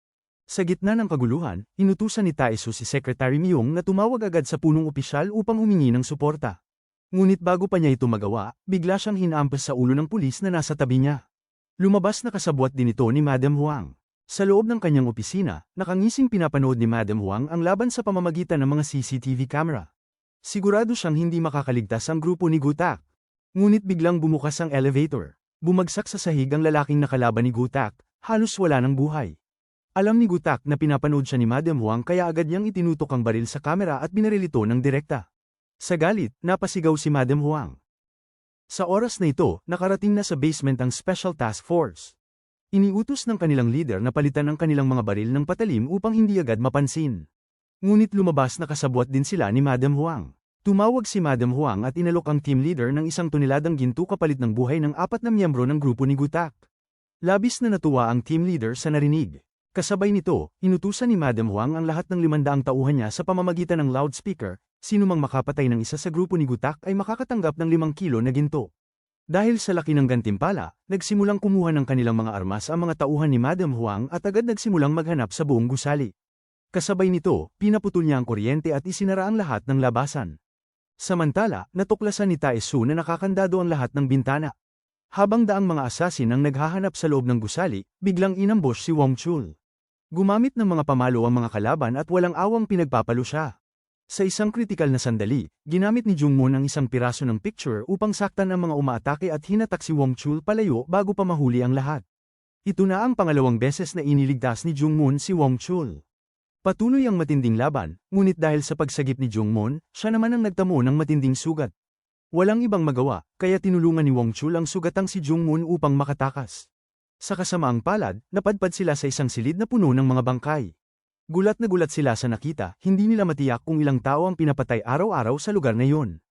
Sa gitna ng kaguluhan, inutusan ni Taesu si Secretary Myung na tumawag agad sa punong opisyal upang humingi ng suporta. Ngunit bago pa niya ito magawa, bigla siyang hinampas sa ulo ng pulis na nasa tabi niya. Lumabas na kasabwat din ito ni Madam Huang. Sa loob ng kanyang opisina, nakangising pinapanood ni Madam Huang ang laban sa pamamagitan ng mga CCTV camera. Sigurado siyang hindi makakaligtas ang grupo ni Gutak. Ngunit biglang bumukas ang elevator. Bumagsak sa sahig ang lalaking nakalaban ni Gutak, halos wala ng buhay. Alam ni Gutak na pinapanood siya ni Madam Huang kaya agad niyang itinutok ang baril sa kamera at binaril ito ng direkta. Sa galit, napasigaw si Madam Huang. Sa oras na ito, nakarating na sa basement ang Special Task Force. Iniutos ng kanilang leader na palitan ang kanilang mga baril ng patalim upang hindi agad mapansin. Ngunit lumabas na kasabwat din sila ni Madam Huang. Tumawag si Madam Huang at inalok ang team leader ng 1 toneladang ginto kapalit ng buhay ng 4 na miyembro ng grupo ni Gutak. Labis na natuwa ang team leader sa narinig. Kasabay nito, inutusan ni Madam Huang ang lahat ng 500 tauhan niya sa pamamagitan ng loudspeaker, sino mang makapatay ng isa sa grupo ni Gutak ay makakatanggap ng 5 kilo na ginto. Dahil sa laki ng gantimpala, nagsimulang kumuha ng kanilang mga armas ang mga tauhan ni Madam Huang at agad nagsimulang maghanap sa buong gusali. Kasabay nito, pinaputol niya ang kuryente at isinara ang lahat ng labasan. Samantala, natuklasan ni Taesu na nakakandado ang lahat ng bintana. Habang daang mga asasin ang naghahanap sa loob ng gusali, biglang inambush si Wong Chul. Gumamit ng mga pamalo ang mga kalaban at walang awang pinagpapalo siya. Sa isang kritikal na sandali, ginamit ni Jungmoon ang isang piraso ng picture upang saktan ang mga umaatake at hinatak si Wong Chul palayo bago pa mahuli ang lahat. Ito na ang pangalawang beses na iniligtas ni Jungmoon si Wong Chul. Patuloy ang matinding laban, ngunit dahil sa pagsagip ni Jungmoon, siya naman ang nagtamo ng matinding sugat. Walang ibang magawa, kaya tinulungan ni Wong Chul ang sugatang si Jungmoon upang makatakas. Sa kasamaang palad, napadpad sila sa isang silid na puno ng mga bangkay. Gulat na gulat sila sa nakita, hindi nila matiyak kung ilang tao ang pinapatay araw-araw sa lugar na iyon.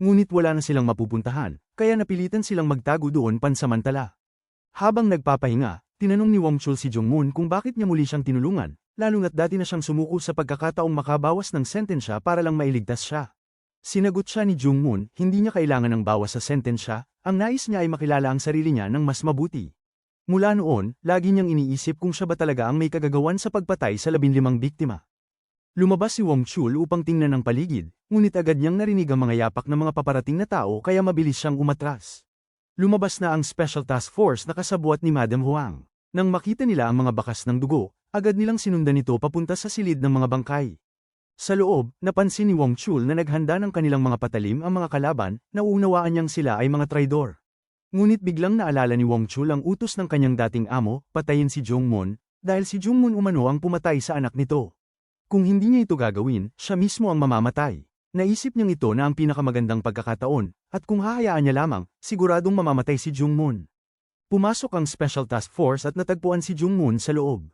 Ngunit wala na silang mapupuntahan, kaya napilitan silang magtago doon pansamantala. Habang nagpapahinga, tinanong ni Wong Chul si Jungmoon kung bakit niya muli siyang tinulungan, lalo na't dati na siyang sumuko sa pagkakataong makabawas ng sentensya para lang mailigtas siya. Sinagot siya ni Jungmoon, hindi niya kailangan ng bawas sa sentensya, ang nais niya ay makilala ang sarili niya ng mas mabuti. Mula noon, lagi niyang iniisip kung siya ba talaga ang may kagagawan sa pagpatay sa 15 biktima. Lumabas si Wong Chul upang tingnan ang paligid, ngunit agad niyang narinig ang mga yapak ng mga paparating na tao kaya mabilis siyang umatras. Lumabas na ang Special Task Force na kasabwat ni Madam Huang. Nang makita nila ang mga bakas ng dugo, agad nilang sinundan ito papunta sa silid ng mga bangkay. Sa loob, napansin ni Wong Chul na naghanda ng kanilang mga patalim ang mga kalaban, na uunawaan niyang sila ay mga traidor. Ngunit biglang naalala ni Wong Chul ang utos ng kanyang dating amo, patayin si Jungmoon, dahil si Jungmoon umano ang pumatay sa anak nito. Kung hindi niya ito gagawin, siya mismo ang mamamatay. Naisip niyang ito na ang pinakamagandang pagkakataon, at kung hahayaan niya lamang, siguradong mamamatay si Jungmoon. Pumasok ang Special Task Force at natagpuan si Jungmoon sa loob.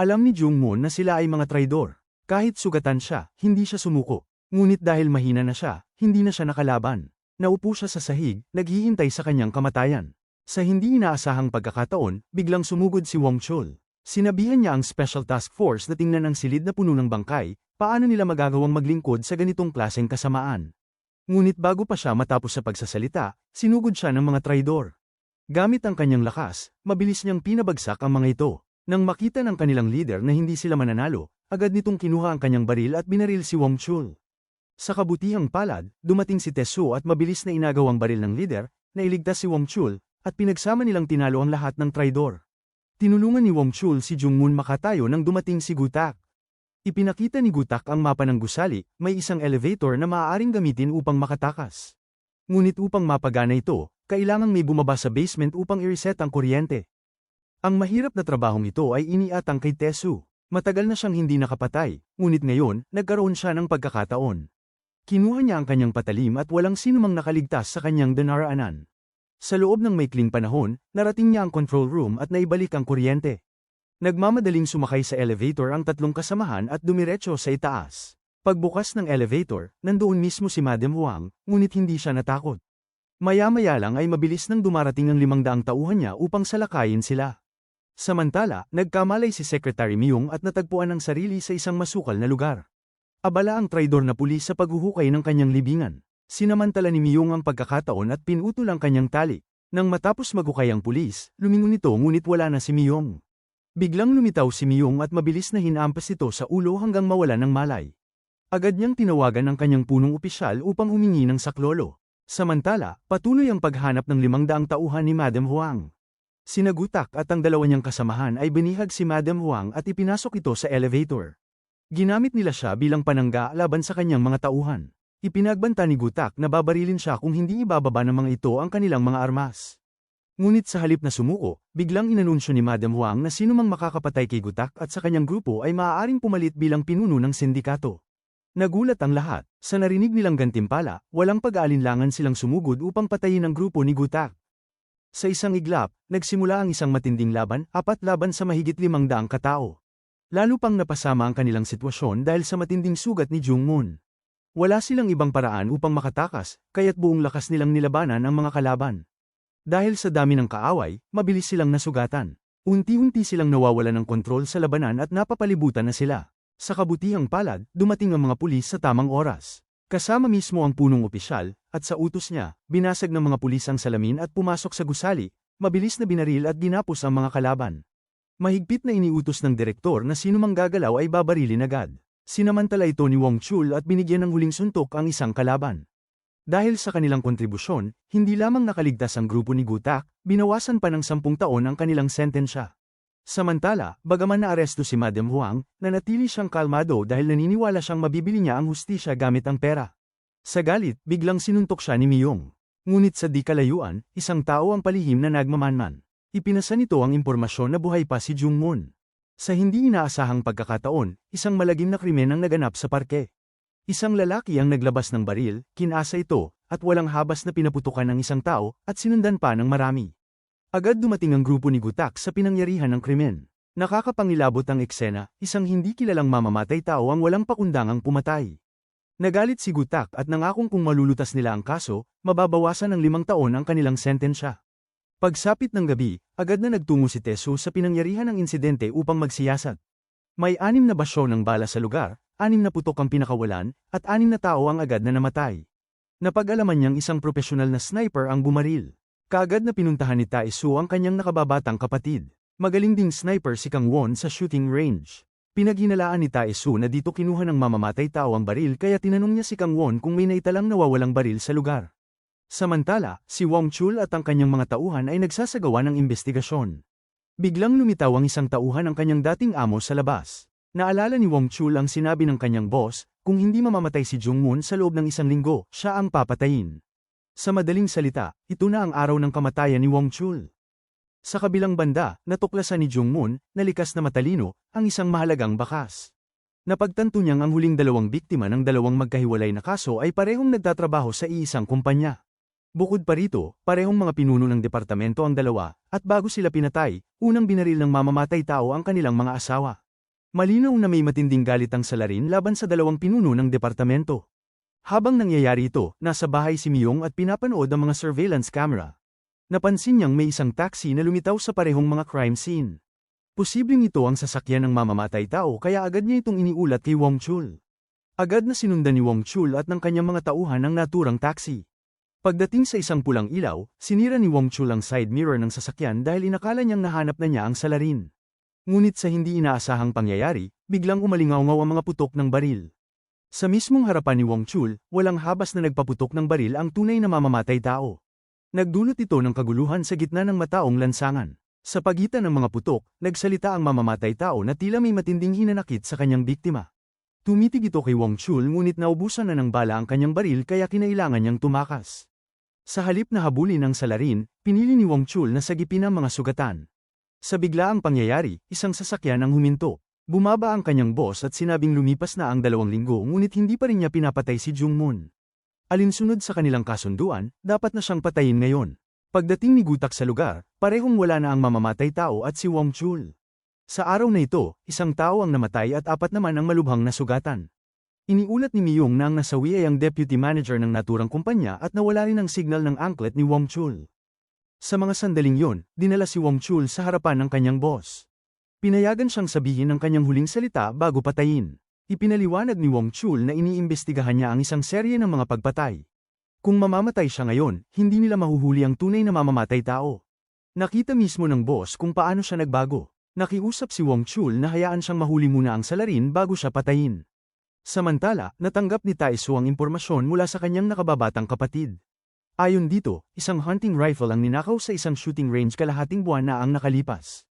Alam ni Jungmoon na sila ay mga traidor. Kahit sugatan siya, hindi siya sumuko. Ngunit dahil mahina na siya, hindi na siya nakalaban. Naupo siya sa sahig, naghihintay sa kanyang kamatayan. Sa hindi inaasahang pagkakataon, biglang sumugod si Wong Chul. Sinabihan niya ang Special Task Force na tingnan ang silid na puno ng bangkay, paano nila magagawang maglingkod sa ganitong klaseng kasamaan. Ngunit bago pa siya matapos sa pagsasalita, sinugod siya ng mga traidor. Gamit ang kanyang lakas, mabilis niyang pinabagsak ang mga ito. Nang makita ng kanilang leader na hindi sila mananalo, agad nitong kinuha ang kanyang baril at binaril si Wong Chul. Sa kabutihang palad, dumating si Tesu at mabilis na inagaw ang baril ng leader, na iligtas si Wong Chul, at pinagsama nilang tinalo ang lahat ng traidor. Tinulungan ni Wong Chul si Jungmoon makatayo nang dumating si Gutak. Ipinakita ni Gutak ang mapa ng gusali, may isang elevator na maaaring gamitin upang makatakas. Ngunit upang mapagana ito, kailangang may bumaba sa basement upang i-reset ang kuryente. Ang mahirap na trabahong ito ay iniatang kay Tesu. Matagal na siyang hindi nakapatay, ngunit ngayon, nagkaroon siya ng pagkakataon. Kinuha niya ang kanyang patalim at walang sinumang nakaligtas sa kanyang dinaraanan. Sa loob ng maikling panahon, narating niya ang control room at naibalik ang kuryente. Nagmamadaling sumakay sa elevator ang tatlong kasamahan at dumiretso sa itaas. Pagbukas ng elevator, nandoon mismo si Madam Huang, ngunit hindi siya natakot. Maya-maya lang ay mabilis nang dumarating ang 500 tauhan niya upang salakayin sila. Samantala, nagkamalay si Secretary Myung at natagpuan ang sarili sa isang masukal na lugar. Abala ang traidor na pulis sa paghuhukay ng kanyang libingan. Sinamantala ni Myung ang pagkakataon at pinutol ang kanyang tali. Nang matapos maghukay ang pulis, lumingon ito ngunit wala na si Myung. Biglang lumitaw si Myung at mabilis na hinampas ito sa ulo hanggang mawala ng malay. Agad niyang tinawagan ang kanyang punong opisyal upang humingi ng saklolo. Samantala, patuloy ang paghanap ng 500 tauhan ni Madam Huang. Sina Gutak at ang dalawa niyang kasamahan ay binihag si Madam Huang at ipinasok ito sa elevator. Ginamit nila siya bilang panangga laban sa kanyang mga tauhan. Ipinagbanta ni Gutak na babarilin siya kung hindi ibababa ng mga ito ang kanilang mga armas. Ngunit sa halip na sumuko, biglang inanunsyo ni Madam Huang na sinumang makakapatay kay Gutak at sa kanyang grupo ay maaaring pumalit bilang pinuno ng sindikato. Nagulat ang lahat. Sa narinig nilang gantimpala, walang pag-aalinlangan silang sumugod upang patayin ang grupo ni Gutak. Sa isang iglap, nagsimula ang isang matinding laban, 4 laban sa mahigit 500 katao. Lalo pang napasama ang kanilang sitwasyon dahil sa matinding sugat ni Jungmoon. Wala silang ibang paraan upang makatakas, kaya't buong lakas nilang nilabanan ang mga kalaban. Dahil sa dami ng kaaway, mabilis silang nasugatan. Unti-unti silang nawawalan ng kontrol sa labanan at napapalibutan na sila. Sa kabutihang palad, dumating ang mga pulis sa tamang oras. Kasama mismo ang punong opisyal, at sa utos niya, binasag ng mga pulis ang salamin at pumasok sa gusali, mabilis na binaril at ginapos ang mga kalaban. Mahigpit na iniutos ng direktor na sinumang gagalaw ay babarilin agad. Sinamantala ito ni Wong Chul at binigyan ng huling suntok ang isang kalaban. Dahil sa kanilang kontribusyon, hindi lamang nakaligtas ang grupo ni Gutak, binawasan pa ng 10 taon ang kanilang sentensya. Samantala, bagaman naaresto si Madam Huang, nanatili siyang kalmado dahil naniniwala siyang mabibili niya ang hustisya gamit ang pera. Sa galit, biglang sinuntok siya ni Miyong. Ngunit sa di kalayuan, isang tao ang palihim na nagmamanman. Ipinasa nito ang impormasyon na buhay pa si Jungmoon. Sa hindi inaasahang pagkakataon, isang malagim na krimen ang naganap sa parke. Isang lalaki ang naglabas ng baril, kinasa ito, at walang habas na pinaputukan ng isang tao, at sinundan pa ng marami. Agad dumating ang grupo ni Gutak sa pinangyarihan ng krimen. Nakakapangilabot ang eksena, isang hindi kilalang mamamatay tao ang walang pakundangang pumatay. Nagalit si Gutak at nangakong kung malulutas nila ang kaso, mababawasan ng 5 taon ang kanilang sentensya. Pagsapit ng gabi, agad na nagtungo si Tesu sa pinangyarihan ng insidente upang magsiyasat. May 6 na basyo ng bala sa lugar, 6 na putok ang pinakawalan, at 6 na tao ang agad na namatay. Napag-alaman niyang isang profesional na sniper ang bumaril. Kaagad na pinuntahan ni Taesu ang kanyang nakababatang kapatid. Magaling ding sniper si Kang Won sa shooting range. Pinaghinalaan ni Taesu na dito kinuha ng mamamatay tao ang baril kaya tinanong niya si Kang Won kung may naitalang nawawalang baril sa lugar. Samantala, si Wong Chul at ang kanyang mga tauhan ay nagsasagawa ng investigasyon. Biglang lumitaw ang isang tauhan ng kanyang dating amo sa labas. Naalala ni Wong Chul ang sinabi ng kanyang boss, kung hindi mamamatay si Jungmoon sa loob ng 1 linggo, siya ang papatayin. Sa madaling salita, ito na ang araw ng kamatayan ni Wong Chul. Sa kabilang banda, natuklasan ni Jungmoon, na likas na matalino, ang isang mahalagang bakas. Napagtanto niyang ang huling 2 biktima ng 2 magkahiwalay na kaso ay parehong nagtatrabaho sa iisang kumpanya. Bukod pa rito, parehong mga pinuno ng departamento ang 2, at bago sila pinatay, unang binaril ng mamamatay tao ang kanilang mga asawa. Malinaw na may matinding galit ang salarin laban sa 2 pinuno ng departamento. Habang nangyayari ito, nasa bahay si Miyong at pinapanood ang mga surveillance camera. Napansin niyang may isang taxi na lumitaw sa parehong mga crime scene. Posibleng ito ang sasakyan ng mamamatay tao kaya agad niya itong iniulat kay Wong Chul. Agad na sinundan ni Wong Chul at ng kanyang mga tauhan ang naturang taxi. Pagdating sa isang pulang ilaw, sinira ni Wong Chul ang side mirror ng sasakyan dahil inakala niyang nahanap na niya ang salarin. Ngunit sa hindi inaasahang pangyayari, biglang umalingaw-ngaw ang mga putok ng baril. Sa mismong harapan ni Wong Chul, walang habas na nagpaputok ng baril ang tunay na mamamatay tao. Nagdulot ito ng kaguluhan sa gitna ng mataong lansangan. Sa pagitan ng mga putok, nagsalita ang mamamatay tao na tila may matinding hinanakit sa kanyang biktima. Tumitig ito kay Wong Chul ngunit naubusan na ng bala ang kanyang baril kaya kinailangan niyang tumakas. Sa halip na habulin ang salarin, pinili ni Wong Chul na sagipin ang mga sugatan. Sa biglaang pangyayari, isang sasakyan ang huminto. Bumaba ang kanyang boss at sinabing lumipas na ang 2 linggo ngunit hindi pa rin niya pinapatay si Jungmoon. Alinsunod sa kanilang kasunduan, dapat na siyang patayin ngayon. Pagdating ni Gutak sa lugar, parehong wala na ang mamamatay tao at si Wong Chul. Sa araw na ito, 1 tao ang namatay at 4 naman ang malubhang nasugatan. Iniulat ni Miyong na ang nasawi ay ang deputy manager ng naturang kumpanya at nawala rin ang signal ng angklet ni Wong Chul. Sa mga sandaling yon, dinala si Wong Chul sa harapan ng kanyang boss. Pinayagan siyang sabihin ang kanyang huling salita bago patayin. Ipinaliwanag ni Wong Chul na iniimbestigahan niya ang isang serye ng mga pagpatay. Kung mamamatay siya ngayon, hindi nila mahuhuli ang tunay na mamamatay tao. Nakita mismo ng boss kung paano siya nagbago. Nakiusap si Wong Chul na hayaan siyang mahuli muna ang salarin bago siya patayin. Samantala, natanggap ni Taesu ang impormasyon mula sa kanyang nakababatang kapatid. Ayon dito, isang hunting rifle ang ninakaw sa isang shooting range kalahating buwan na ang nakalipas.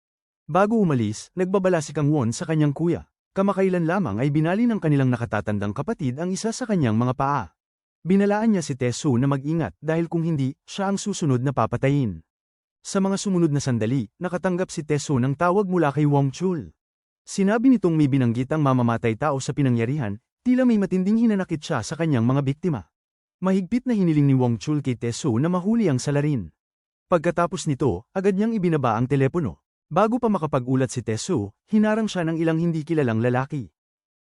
Bago umalis, nagbabala si Kang Won sa kanyang kuya. Kamakailan lamang ay binali ng kanilang nakatatandang kapatid ang isa sa kanyang mga paa. Binalaan niya si Taesu na mag-ingat dahil kung hindi, siya ang susunod na papatayin. Sa mga sumunod na sandali, nakatanggap si Taesu ng tawag mula kay Wong Chul. Sinabi nitong may binanggit ang mamamatay tao sa pinangyarihan, tila may matinding hinanakit siya sa kanyang mga biktima. Mahigpit na hiniling ni Wong Chul kay Taesu na mahuli ang salarin. Pagkatapos nito, agad niyang ibinaba ang telepono. Bago pa makapag-ulat si Taesu, hinarang siya ng ilang hindi kilalang lalaki.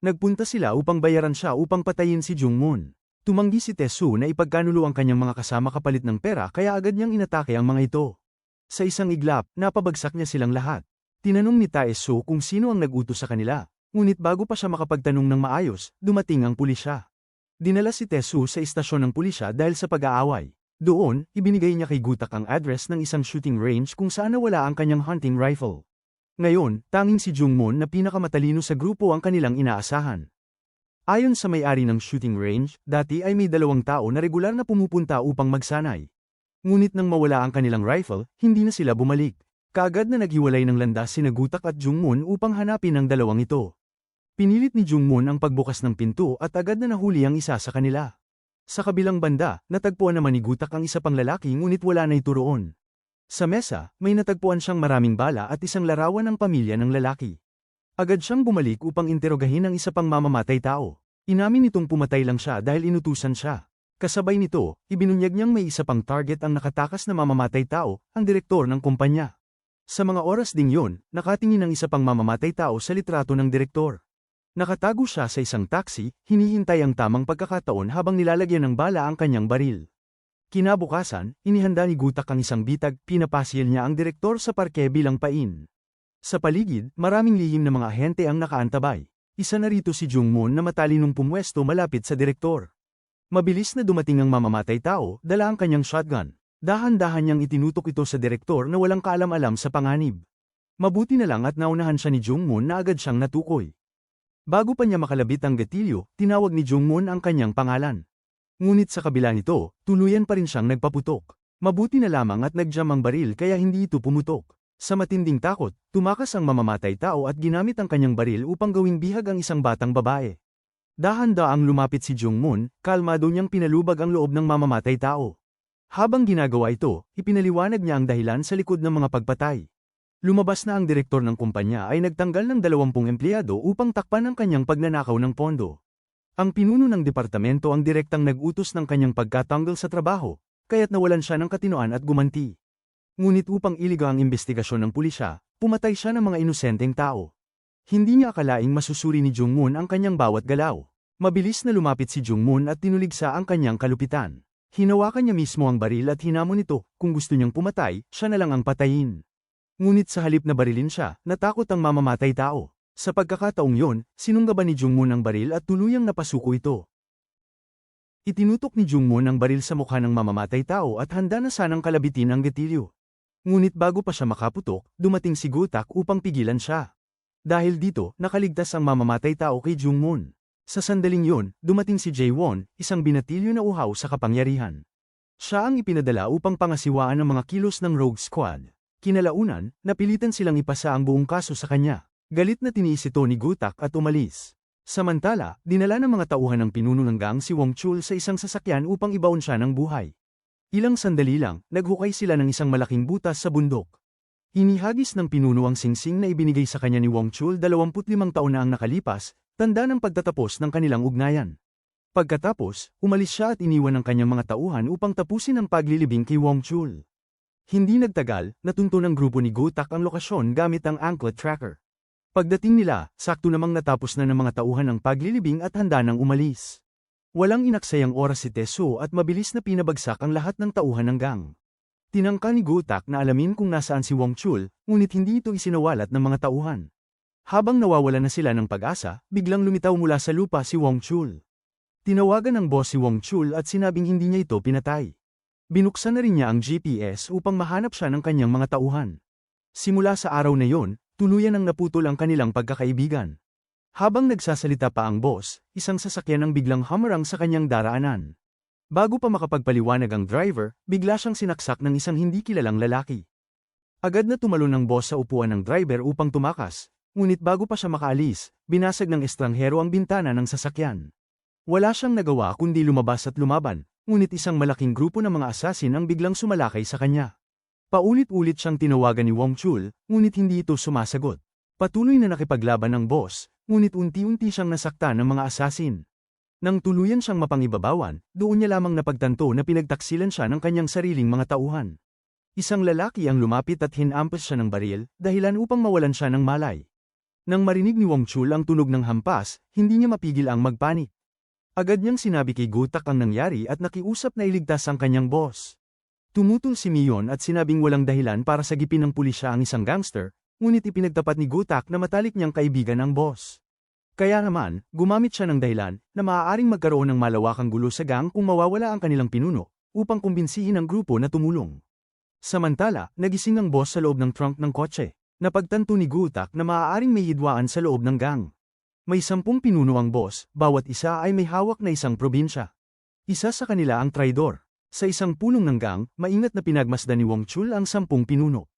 Nagpunta sila upang bayaran siya upang patayin si Jungmoon. Tumanggi si Taesu na ipagkanulo ang kanyang mga kasama kapalit ng pera kaya agad niyang inatake ang mga ito. Sa isang iglap, napabagsak niya silang lahat. Tinanong ni Taesu kung sino ang nag-utos sa kanila, ngunit bago pa siya makapagtanong ng maayos, dumating ang pulisya. Dinala si Taesu sa istasyon ng pulisya dahil sa pag-aaway. Doon, ibinigay niya kay Gutak ang address ng isang shooting range kung saan nawala ang kanyang hunting rifle. Ngayon, tanging si Jungmoon na pinakamatalino sa grupo ang kanilang inaasahan. Ayon sa may-ari ng shooting range, dati ay may 2 tao na regular na pumupunta upang magsanay. Ngunit nang mawala ang kanilang rifle, hindi na sila bumalik. Kaagad na naghiwalay ng landas sina Gutak at Jungmoon upang hanapin ang 2 ito. Pinilit ni Jungmoon ang pagbukas ng pinto at agad na nahuli ang isa sa kanila. Sa kabilang banda, natagpuan naman ni Gutak ang isa pang lalaki ngunit wala na ito roon. Sa mesa, may natagpuan siyang maraming bala at isang larawan ng pamilya ng lalaki. Agad siyang bumalik upang interogahin ang isa pang mamamatay tao. Inamin nitong pumatay lang siya dahil inutusan siya. Kasabay nito, ibinunyag niyang may isa pang target ang nakatakas na mamamatay tao, ang direktor ng kumpanya. Sa mga oras ding yun, nakatingin ang isa pang mamamatay tao sa litrato ng direktor. Nakatago siya sa isang taxi, hinihintay ang tamang pagkakataon habang nilalagyan ng bala ang kanyang baril. Kinabukasan, inihanda ni Gutak ang isang bitag, pinapasil niya ang direktor sa parke bilang pain. Sa paligid, maraming lihim na mga ahente ang nakaantabay. Isa na rito si Jungmoon na matalinong pumwesto malapit sa direktor. Mabilis na dumating ang mamamatay tao, dala ang kanyang shotgun. Dahan-dahan niyang itinutok ito sa direktor na walang kaalam-alam sa panganib. Mabuti na lang at naunahan siya ni Jungmoon na agad siyang natukoy. Bago pa niya makalabit ang gatilyo, tinawag ni Jungmoon ang kanyang pangalan. Ngunit sa kabila nito, tuluyan pa rin siyang nagpaputok. Mabuti na lamang at nag-jam ang baril kaya hindi ito pumutok. Sa matinding takot, tumakas ang mamamatay tao at ginamit ang kanyang baril upang gawing bihag ang isang batang babae. Dahan-daang lumapit si Jungmoon, kalmado niyang pinalubag ang loob ng mamamatay tao. Habang ginagawa ito, ipinaliwanag niya ang dahilan sa likod ng mga pagpatay. Lumabas na ang direktor ng kumpanya ay nagtanggal ng 20 empleyado upang takpan ang kanyang pagnanakaw ng pondo. Ang pinuno ng departamento ang direktang nag-utos ng kanyang pagkatanggal sa trabaho, kaya't nawalan siya ng katinoan at gumanti. Ngunit upang iliga ang investigasyon ng pulisya, pumatay siya ng mga inosenteng tao. Hindi niya akalaing masusuri ni Jungmoon ang kanyang bawat galaw. Mabilis na lumapit si Jungmoon at tinuligsa ang kanyang kalupitan. Hinawakan niya mismo ang baril at hinamon ito, kung gusto niyang pumatay, siya na lang ang patayin. Ngunit sa halip na barilin siya, natakot ang mamamatay tao. Sa pagkakataong yon, sinunggaban ni Jungmoon ang baril at tuluyang napasuko ito. Itinutok ni Jungmoon ang baril sa mukha ng mamamatay tao at handa na sanang kalabitin ang gatilyo. Ngunit bago pa siya makaputok, dumating si Gutak upang pigilan siya. Dahil dito, nakaligtas ang mamamatay tao kay Jungmoon. Sa sandaling yon, dumating si Jaewon, isang binatilyo na uhaw sa kapangyarihan. Siya ang ipinadala upang pangasiwaan ang mga kilos ng Rogue Squad. Kinalaunan, napilitan silang ipasa ang buong kaso sa kanya. Galit na tiniis ito ni Gutak at umalis. Samantala, dinala ng mga tauhan ng pinuno ng gang si Wong Chul sa isang sasakyan upang ibaon siya ng buhay. Ilang sandali lang, naghukay sila ng isang malaking butas sa bundok. Hinihagis ng pinuno ang singsing na ibinigay sa kanya ni Wong Chul 25 taon na ang nakalipas, tanda ng pagtatapos ng kanilang ugnayan. Pagkatapos, umalis siya at iniwan ang kanyang mga tauhan upang tapusin ang paglilibing kay Wong Chul. Hindi nagtagal, natunto ng grupo ni Gutak ang lokasyon gamit ang anklet tracker. Pagdating nila, sakto namang natapos na ng mga tauhan ang paglilibing at handa nang umalis. Walang inaksayang oras si Teso at mabilis na pinabagsak ang lahat ng tauhan ng gang. Tinangka ni Gutak na alamin kung nasaan si Wong Chul, ngunit hindi ito isinawalat ng mga tauhan. Habang nawawala na sila ng pag-asa, biglang lumitaw mula sa lupa si Wong Chul. Tinawagan ng boss si Wong Chul at sinabing hindi niya ito pinatay. Binuksan na rin niya ang GPS upang mahanap siya ng kanyang mga tauhan. Simula sa araw na yon, tuluyan ang naputol ang kanilang pagkakaibigan. Habang nagsasalita pa ang boss, isang sasakyan ang biglang humarang sa kanyang daraanan. Bago pa makapagpaliwanag ang driver, bigla siyang sinaksak ng isang hindi kilalang lalaki. Agad na tumalon ang boss sa upuan ng driver upang tumakas, ngunit bago pa siya makaalis, binasag ng estranghero ang bintana ng sasakyan. Wala siyang nagawa kundi lumabas at lumaban, ngunit isang malaking grupo ng mga asasin ang biglang sumalakay sa kanya. Paulit-ulit siyang tinawagan ni Wong Chul, ngunit hindi ito sumasagot. Patuloy na nakipaglaban ang boss, ngunit unti-unti siyang nasaktan ng mga asasin. Nang tuluyan siyang mapangibabawan, doon niya lamang napagtanto na pinagtaksilan siya ng kanyang sariling mga tauhan. Isang lalaki ang lumapit at hinampas siya ng baril, dahilan upang mawalan siya ng malay. Nang marinig ni Wong Chul ang tunog ng hampas, hindi niya mapigil ang magpanik. Agad niyang sinabi kay Gutak ang nangyari at nakiusap na iligtas ang kanyang boss. Tumutol si Mion at sinabing walang dahilan para sagipin ng pulisya ang isang gangster, ngunit ipinagtapat ni Gutak na matalik niyang kaibigan ang boss. Kaya naman, gumamit siya ng dahilan na maaaring magkaroon ng malawakang gulo sa gang kung mawawala ang kanilang pinuno, upang kumbinsihin ang grupo na tumulong. Samantala, nagising ang boss sa loob ng trunk ng kotse. Napagtanto ni Gutak na maaaring may hidwaan sa loob ng gang. May 10 pinuno ang boss, bawat isa ay may hawak na isang probinsya. Isa sa kanila ang traidor. Sa isang pulong ng gang, maingat na pinagmasdan ni Wong Chul ang 10 pinuno.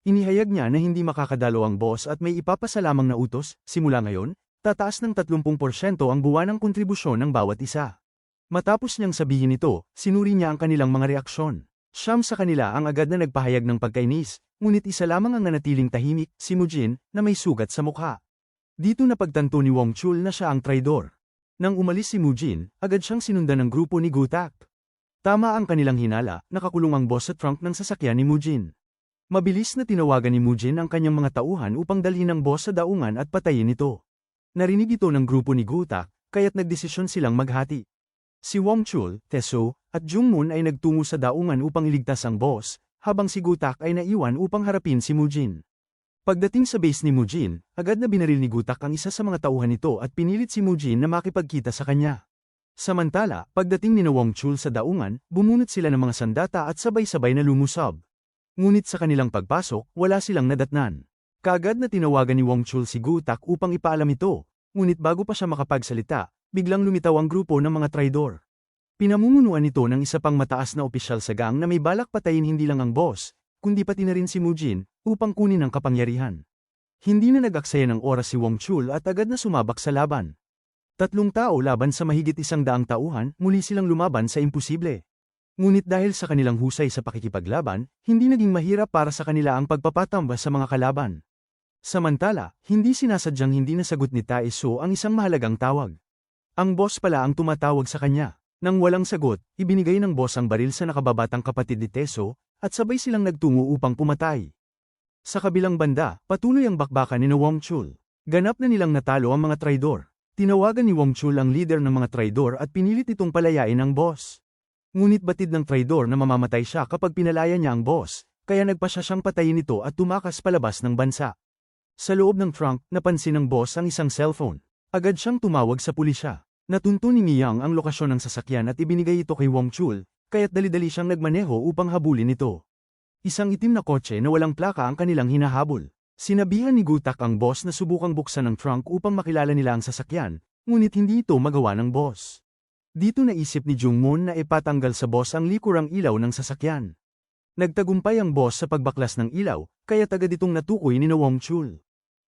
Inihayag niya na hindi makakadalo ang boss at may ipapasa lamang na utos, simula ngayon, tataas ng 30% ang buwanang kontribusyon ng bawat isa. Matapos niyang sabihin ito, sinuri niya ang kanilang mga reaksyon. 9 sa kanila ang agad na nagpahayag ng pagkainis, ngunit isa lamang ang nanatiling tahimik, si Mujin, na may sugat sa mukha. Dito napagtanto ni Wong Chul na siya ang traidor. Nang umalis si Mujin, agad siyang sinundan ng grupo ni Gutak. Tama ang kanilang hinala, nakakulong ang boss sa trunk ng sasakyan ni Mujin. Mabilis na tinawagan ni Mujin ang kanyang mga tauhan upang dalhin ang boss sa daungan at patayin ito. Narinig ito ng grupo ni Gutak, kaya't nagdesisyon silang maghati. Si Wong Chul, Teso, at Jungmoon ay nagtungo sa daungan upang iligtas ang boss, habang si Gutak ay naiwan upang harapin si Mujin. Pagdating sa base ni Mujin, agad na binaril ni Gutak ang isa sa mga tauhan nito at pinilit si Mujin na makipagkita sa kanya. Samantala, pagdating ni Wong Chul sa daungan, bumunot sila ng mga sandata at sabay-sabay na lumusob. Ngunit sa kanilang pagpasok, wala silang nadatnan. Kaagad na tinawagan ni Wong Chul si Gutak upang ipaalam ito, ngunit bago pa siya makapagsalita, biglang lumitaw ang grupo ng mga traidor. Pinamumunuan nito ng isa pang mataas na opisyal sa gang na may balak patayin hindi lang ang boss, kundi pati na rin si Mujin, upang kunin ang kapangyarihan. Hindi na nag-aksaya ng oras si Wong Chul at agad na sumabak sa laban. 3 tao laban sa mahigit 100 tauhan, muli silang lumaban sa imposible. Ngunit dahil sa kanilang husay sa pakikipaglaban, hindi naging mahirap para sa kanila ang pagpapatamba sa mga kalaban. Samantala, hindi sinasadyang hindi nasagot ni Taeso ang isang mahalagang tawag. Ang boss pala ang tumatawag sa kanya. Nang walang sagot, ibinigay ng boss ang baril sa nakababatang kapatid ni Taeso, at sabay silang nagtungo upang pumatay. Sa kabilang banda, patuloy ang bakbakan ni Wong Chul. Ganap na nilang natalo ang mga traidor. Tinawagan ni Wong Chul ang leader ng mga traidor at pinilit itong palayain ang boss. Ngunit batid ng traidor na mamamatay siya kapag pinalaya niya ang boss, kaya nagpasya siyang patayin ito at tumakas palabas ng bansa. Sa loob ng trunk, napansin ng boss ang isang cellphone. Agad siyang tumawag sa pulisya. Natunto ni Miyang ang lokasyon ng sasakyan at ibinigay ito kay Wong Chul, kaya't dali-dali siyang nagmaneho upang habulin ito. Isang itim na kotse na walang plaka ang kanilang hinahabol. Sinabihan ni Gutak ang boss na subukang buksan ang trunk upang makilala nila ang sasakyan, ngunit hindi ito magawa ng boss. Dito naisip ni Jungmoon na ipatanggal sa boss ang likurang ilaw ng sasakyan. Nagtagumpay ang boss sa pagbaklas ng ilaw, kaya agad itong natukoy ni Wong Chul.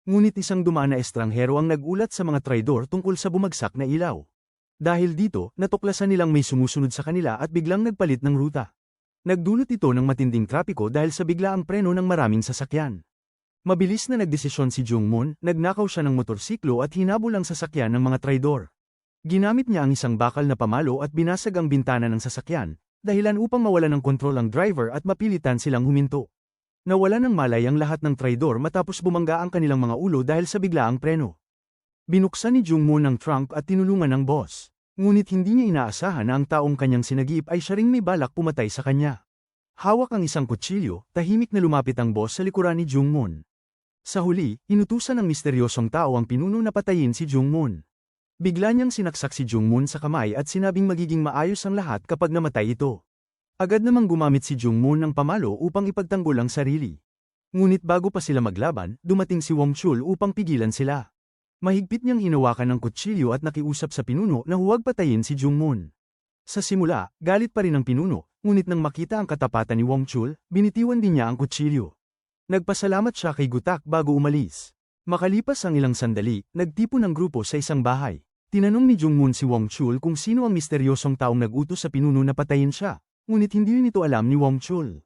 Ngunit isang dumaan na estranghero ang nagulat sa mga traidor tungkol sa bumagsak na ilaw. Dahil dito, natuklasan nilang may sumusunod sa kanila at biglang nagpalit ng ruta. Nagdulot ito ng matinding trapiko dahil sa biglaang preno ng maraming sasakyan. Mabilis na nagdesisyon si Jungmoon, nagnakaw siya ng motorsiklo at hinabol ang sasakyan ng mga traidor. Ginamit niya ang isang bakal na pamalo at binasag ang bintana ng sasakyan, dahilan upang mawala ng kontrol ang driver at mapilitan silang huminto. Nawala ng malay ang lahat ng traidor matapos bumangga ang kanilang mga ulo dahil sa biglaang preno. Binuksan ni Jungmoon ang trunk at tinulungan ng boss. Ngunit hindi niya inaasahan na ang taong kanyang sinagip ay siya ring may balak pumatay sa kanya. Hawak ang isang kutsilyo, tahimik na lumapit ang boss sa likuran ni Jungmoon. Sa huli, inutusan ng misteryosong tao ang pinuno na patayin si Jungmoon. Bigla niyang sinaksak si Jungmoon sa kamay at sinabing magiging maayos ang lahat kapag namatay ito. Agad namang gumamit si Jungmoon ng pamalo upang ipagtanggol ang sarili. Ngunit bago pa sila maglaban, dumating si Wong Chul upang pigilan sila. Mahigpit niyang hinawakan ng kutsilyo at nakiusap sa pinuno na huwag patayin si Jungmoon. Sa simula, galit pa rin ang pinuno, ngunit nang makita ang katapatan ni Wong Chul, binitiwan din niya ang kutsilyo. Nagpasalamat siya kay Gutak bago umalis. Makalipas ang ilang sandali, nagtipon ang grupo sa isang bahay. Tinanong ni Jungmoon si Wong Chul kung sino ang misteryosong taong nag-utos sa pinuno na patayin siya, ngunit hindi rin ito alam ni Wong Chul.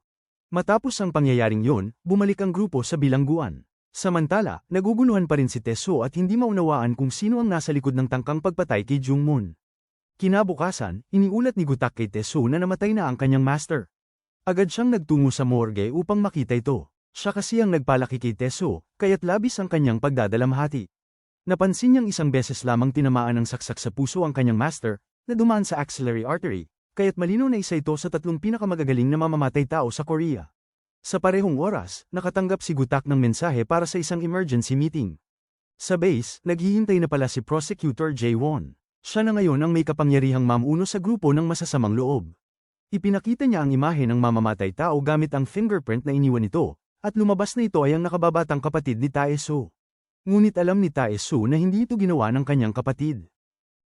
Matapos ang pangyayaring yon, bumalik ang grupo sa bilangguan. Samantala, naguguluhan pa rin si Teso at hindi maunawaan kung sino ang nasa likod ng tangkang pagpatay kay Jungmoon. Kinabukasan, iniulat ni Gutak kay Teso na namatay na ang kanyang master. Agad siyang nagtungo sa morgue upang makita ito. Siya kasi ang nagpalaki kay Teso, kaya't labis ang kanyang pagdadalamhati. Napansin niyang isang beses lamang tinamaan ng saksak sa puso ang kanyang master, na dumaan sa axillary artery, kaya't malinaw na isa ito sa 3 pinakamagagaling na mamamatay tao sa Korea. Sa parehong oras, nakatanggap si Gutak ng mensahe para sa isang emergency meeting. Sa base, naghihintay na pala si Prosecutor Jae-won. Siya na ngayon ang may kapangyarihang mamuno sa grupo ng masasamang loob. Ipinakita niya ang imahe ng mamamatay tao gamit ang fingerprint na iniwan nito, at lumabas na ito ay ang nakababatang kapatid ni Taeso. Ngunit alam ni Tae-soo na hindi ito ginawa ng kanyang kapatid.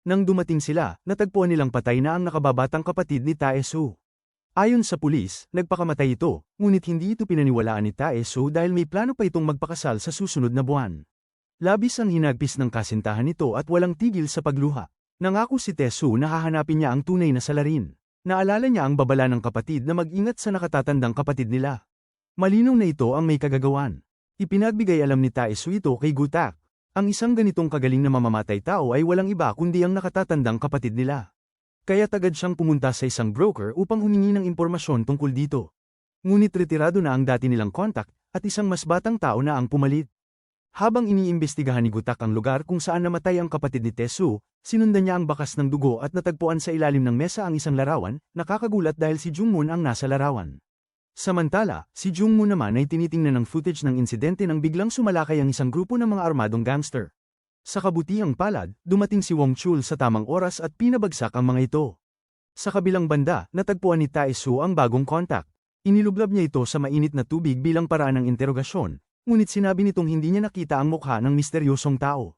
Nang dumating sila, natagpuan nilang patay na ang nakababatang kapatid ni Tae-soo. Ayon sa pulis, nagpakamatay ito, ngunit hindi ito pinaniwalaan ni Tae-soo dahil may plano pa itong magpakasal sa susunod na buwan. Labis ang hinagpis ng kasintahan nito at walang tigil sa pagluha. Nangako si Tae-soo na hahanapin niya ang tunay na salarin. Naalala niya ang babala ng kapatid na mag-ingat sa nakatatandang kapatid nila. Malinaw na ito ang may kagagawan. Ipinagbigay alam ni Tae-soo ito kay Gutak. Ang isang ganitong kagaling na mamamatay tao ay walang iba kundi ang nakatatandang kapatid nila. Kaya agad siyang pumunta sa isang broker upang humingi ng impormasyon tungkol dito. Ngunit retirado na ang dati nilang kontak at isang mas batang tao na ang pumalit. Habang iniimbestigahan ni Gutak ang lugar kung saan namatay ang kapatid ni Tae-soo, sinundan niya ang bakas ng dugo at natagpuan sa ilalim ng mesa ang isang larawan, nakakagulat dahil si Jungmoon ang nasa larawan. Samantala, si Jungmoon naman ay tinitingnan ng footage ng insidente nang biglang sumalakay ang isang grupo ng mga armadong gangster. Sa kabutihang palad, dumating si Wong Chul sa tamang oras at pinabagsak ang mga ito. Sa kabilang banda, natagpuan ni Tae-soo ang bagong kontak. Inilublab niya ito sa mainit na tubig bilang paraan ng interogasyon, ngunit sinabi nitong hindi niya nakita ang mukha ng misteryosong tao.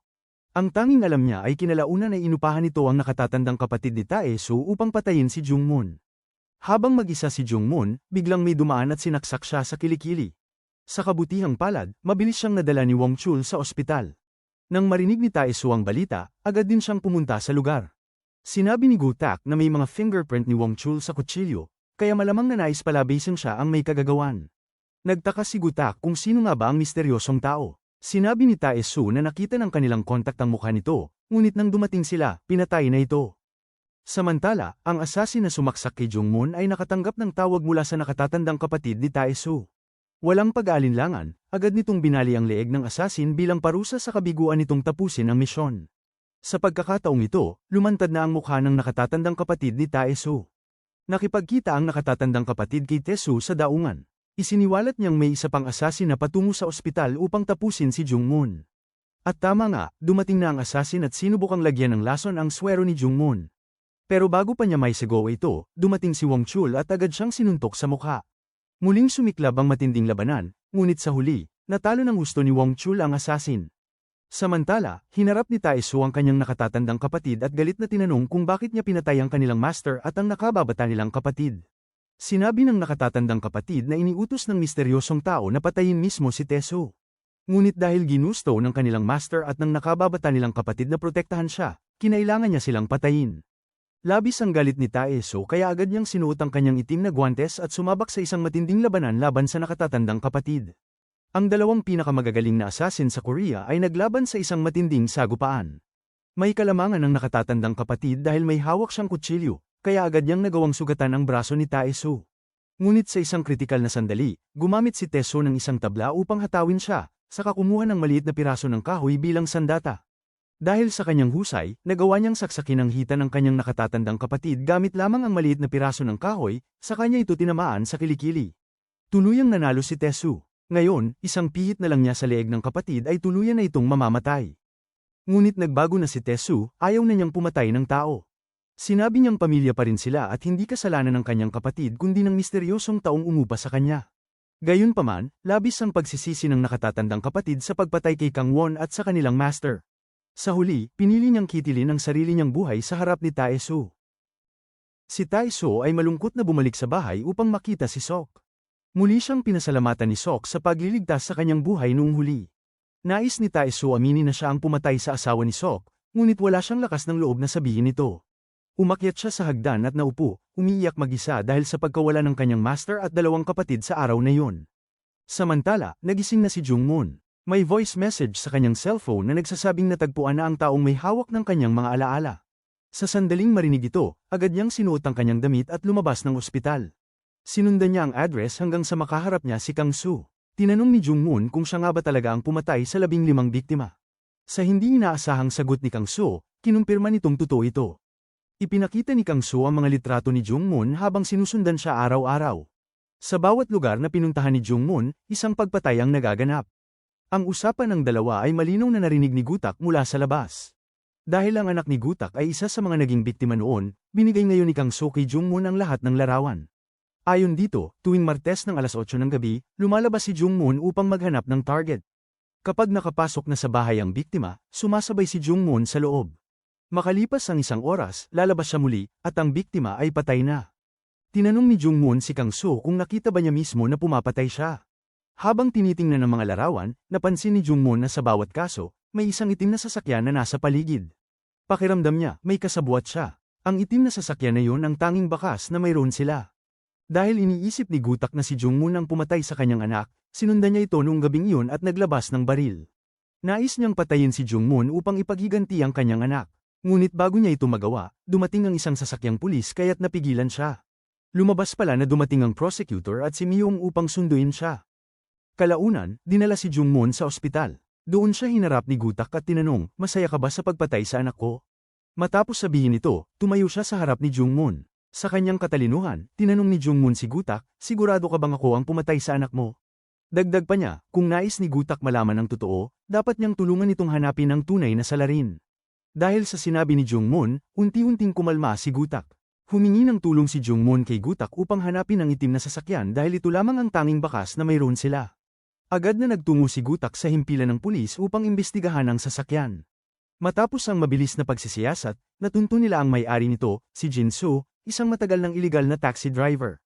Ang tanging alam niya ay kinalaunan ay inupahan nito ang nakatatandang kapatid ni Tae-soo upang patayin si Jungmoon. Habang mag-isa si Jungmoon, biglang may dumaan at sinaksak siya sa kilikili. Sa kabutihang palad, mabilis siyang nadala ni Wong Chul sa ospital. Nang marinig ni Tae-soo ang balita, agad din siyang pumunta sa lugar. Sinabi ni Gutak na may mga fingerprint ni Wong Chul sa kutsilyo, kaya malamang na nais palabasin siya ang may kagagawan. Nagtaka si Gutak kung sino nga ba ang misteryosong tao. Sinabi ni Tae-soo na nakita ng kanilang kontak ang mukha nito, ngunit nang dumating sila, pinatay na ito. Samantala, ang assassin na sumaksak kay Jungmoon ay nakatanggap ng tawag mula sa nakatatandang kapatid ni Tae-soo. Walang pag-aalinlangan, agad nitong binali ang leeg ng assassin bilang parusa sa kabiguan nitong tapusin ang misyon. Sa pagkakataong ito, lumantad na ang mukha ng nakatatandang kapatid ni Tae-soo. Nakipagkita ang nakatatandang kapatid kay Tae-soo sa daungan. Isiniwalat niyang may isa pang assassin na patungo sa ospital upang tapusin si Jungmoon. At tama nga, dumating na ang assassin at sinubukang lagyan ng lason ang swero ni Jungmoon. Pero bago pa niya maisigawa ito, dumating si Wong Chul at agad siyang sinuntok sa mukha. Muling sumiklab ang matinding labanan, ngunit sa huli, natalo ng husto ni Wong Chul ang assassin. Samantala, hinarap ni Tae-soo ang kanyang nakatatandang kapatid at galit na tinanong kung bakit niya pinatay ang kanilang master at ang nakababata nilang kapatid. Sinabi ng nakatatandang kapatid na iniutos ng misteryosong tao na patayin mismo si Tae-soo. Ngunit dahil ginusto ng kanilang master at ng nakababata nilang kapatid na protektahan siya, kinailangan niya silang patayin. Labis ang galit ni Tae-soo kaya agad niyang sinuot ang kanyang itim na guwantes at sumabak sa isang matinding labanan laban sa nakatatandang kapatid. Ang dalawang pinakamagagaling na assassin sa Korea ay naglaban sa isang matinding sagupaan. May kalamangan ang nakatatandang kapatid dahil may hawak siyang kutsilyo, kaya agad niyang nagawang sugatan ang braso ni Tae-soo. Ngunit sa isang kritikal na sandali, gumamit si Tae-soo ng isang tabla upang hatawin siya, saka kumuha ng maliit na piraso ng kahoy bilang sandata. Dahil sa kanyang husay, nagawa niyang saksakin ang hita ng kanyang nakatatandang kapatid gamit lamang ang maliit na piraso ng kahoy, sa kanya ito tinamaan sa kilikili. Tuluyang nanalo si Tae-soo. Ngayon, isang pihit na lang niya sa leeg ng kapatid ay tuluyan na itong mamamatay. Ngunit nagbago na si Tae-soo, ayaw na niyang pumatay ng tao. Sinabi niyang pamilya pa rin sila at hindi kasalanan ng kanyang kapatid kundi ng misteryosong taong umupa sa kanya. Gayunpaman, labis ang pagsisisi ng nakatatandang kapatid sa pagpatay kay Kang Won at sa kanilang master. Sa huli, pinili niyang kitilin ang sarili niyang buhay sa harap ni Tae-soo. Si Tae-soo ay malungkot na bumalik sa bahay upang makita si Sok. Muli siyang pinasalamatan ni Sok sa pagliligtas sa kanyang buhay noong huli. Nais ni Tae-soo aminin na siya ang pumatay sa asawa ni Sok, ngunit wala siyang lakas ng loob na sabihin ito. Umakyat siya sa hagdan at naupo, umiiyak mag-isa dahil sa pagkawala ng kanyang master at dalawang kapatid sa araw na yun. Samantala, nagising na si Jungmoon. May voice message sa kanyang cellphone na nagsasabing natagpuan na ang taong may hawak ng kanyang mga alaala. Sa sandaling marinig ito, agad niyang sinuot ang kanyang damit at lumabas ng ospital. Sinundan niya ang address hanggang sa makaharap niya si Kang Soo. Tinanong ni Jungmoon kung siya nga ba talaga ang pumatay sa 15 biktima. Sa hindi inaasahang sagot ni Kang Soo, kinumpirma nitong totoo ito. Ipinakita ni Kang Soo ang mga litrato ni Jungmoon habang sinusundan siya araw-araw. Sa bawat lugar na pinuntahan ni Jungmoon, isang pagpatay ang nagaganap. Ang usapan ng dalawa ay malinaw na narinig ni Gutak mula sa labas. Dahil ang anak ni Gutak ay isa sa mga naging biktima noon, binigay ngayon ni Kang Soo kay Jungmoon ang lahat ng larawan. Ayon dito, tuwing Martes ng alas 8 ng gabi, lumalabas si Jungmoon upang maghanap ng target. Kapag nakapasok na sa bahay ang biktima, sumasabay si Jungmoon sa loob. Makalipas ang isang oras, lalabas siya muli, at ang biktima ay patay na. Tinanong ni Jungmoon si Kang-soo kung nakita ba niya mismo na pumapatay siya. Habang tinitingnan ng mga larawan, napansin ni Jungmoon na sa bawat kaso, may isang itim na sasakyan na nasa paligid. Pakiramdam niya, may kasabwat siya. Ang itim na sasakyan na yun ang tanging bakas na mayroon sila. Dahil iniisip ni Gutak na si Jungmoon ang pumatay sa kanyang anak, sinundan niya ito noong gabing iyon at naglabas ng baril. Nais niyang patayin si Jungmoon upang ipaghiganti ang kanyang anak. Ngunit bago niya ito magawa, dumating ang isang sasakyang pulis kaya't napigilan siya. Lumabas pala na dumating ang prosecutor at si Myung upang sunduin siya. Kalaunan, dinala si Jungmoon sa ospital. Doon siya hinarap ni Gutak at tinanong, masaya ka ba sa pagpatay sa anak ko? Matapos sabihin ito, tumayo siya sa harap ni Jungmoon. Sa kanyang katalinuhan, tinanong ni Jungmoon si Gutak, sigurado ka bang ako ang pumatay sa anak mo? Dagdag pa niya, kung nais ni Gutak malaman ang totoo, dapat niyang tulungan itong hanapin ang tunay na salarin. Dahil sa sinabi ni Jungmoon, unti-unting kumalma si Gutak. Humingi ng tulong si Jungmoon kay Gutak upang hanapin ang itim na sasakyan dahil ito lamang ang tanging bakas na mayroon sila. Agad na nagtungo si Gutak sa himpilan ng pulis upang imbestigahan ang sasakyan. Matapos ang mabilis na pagsisiyasat, natunto nila ang may-ari nito, si Jin-soo, isang matagal ng iligal na taxi driver.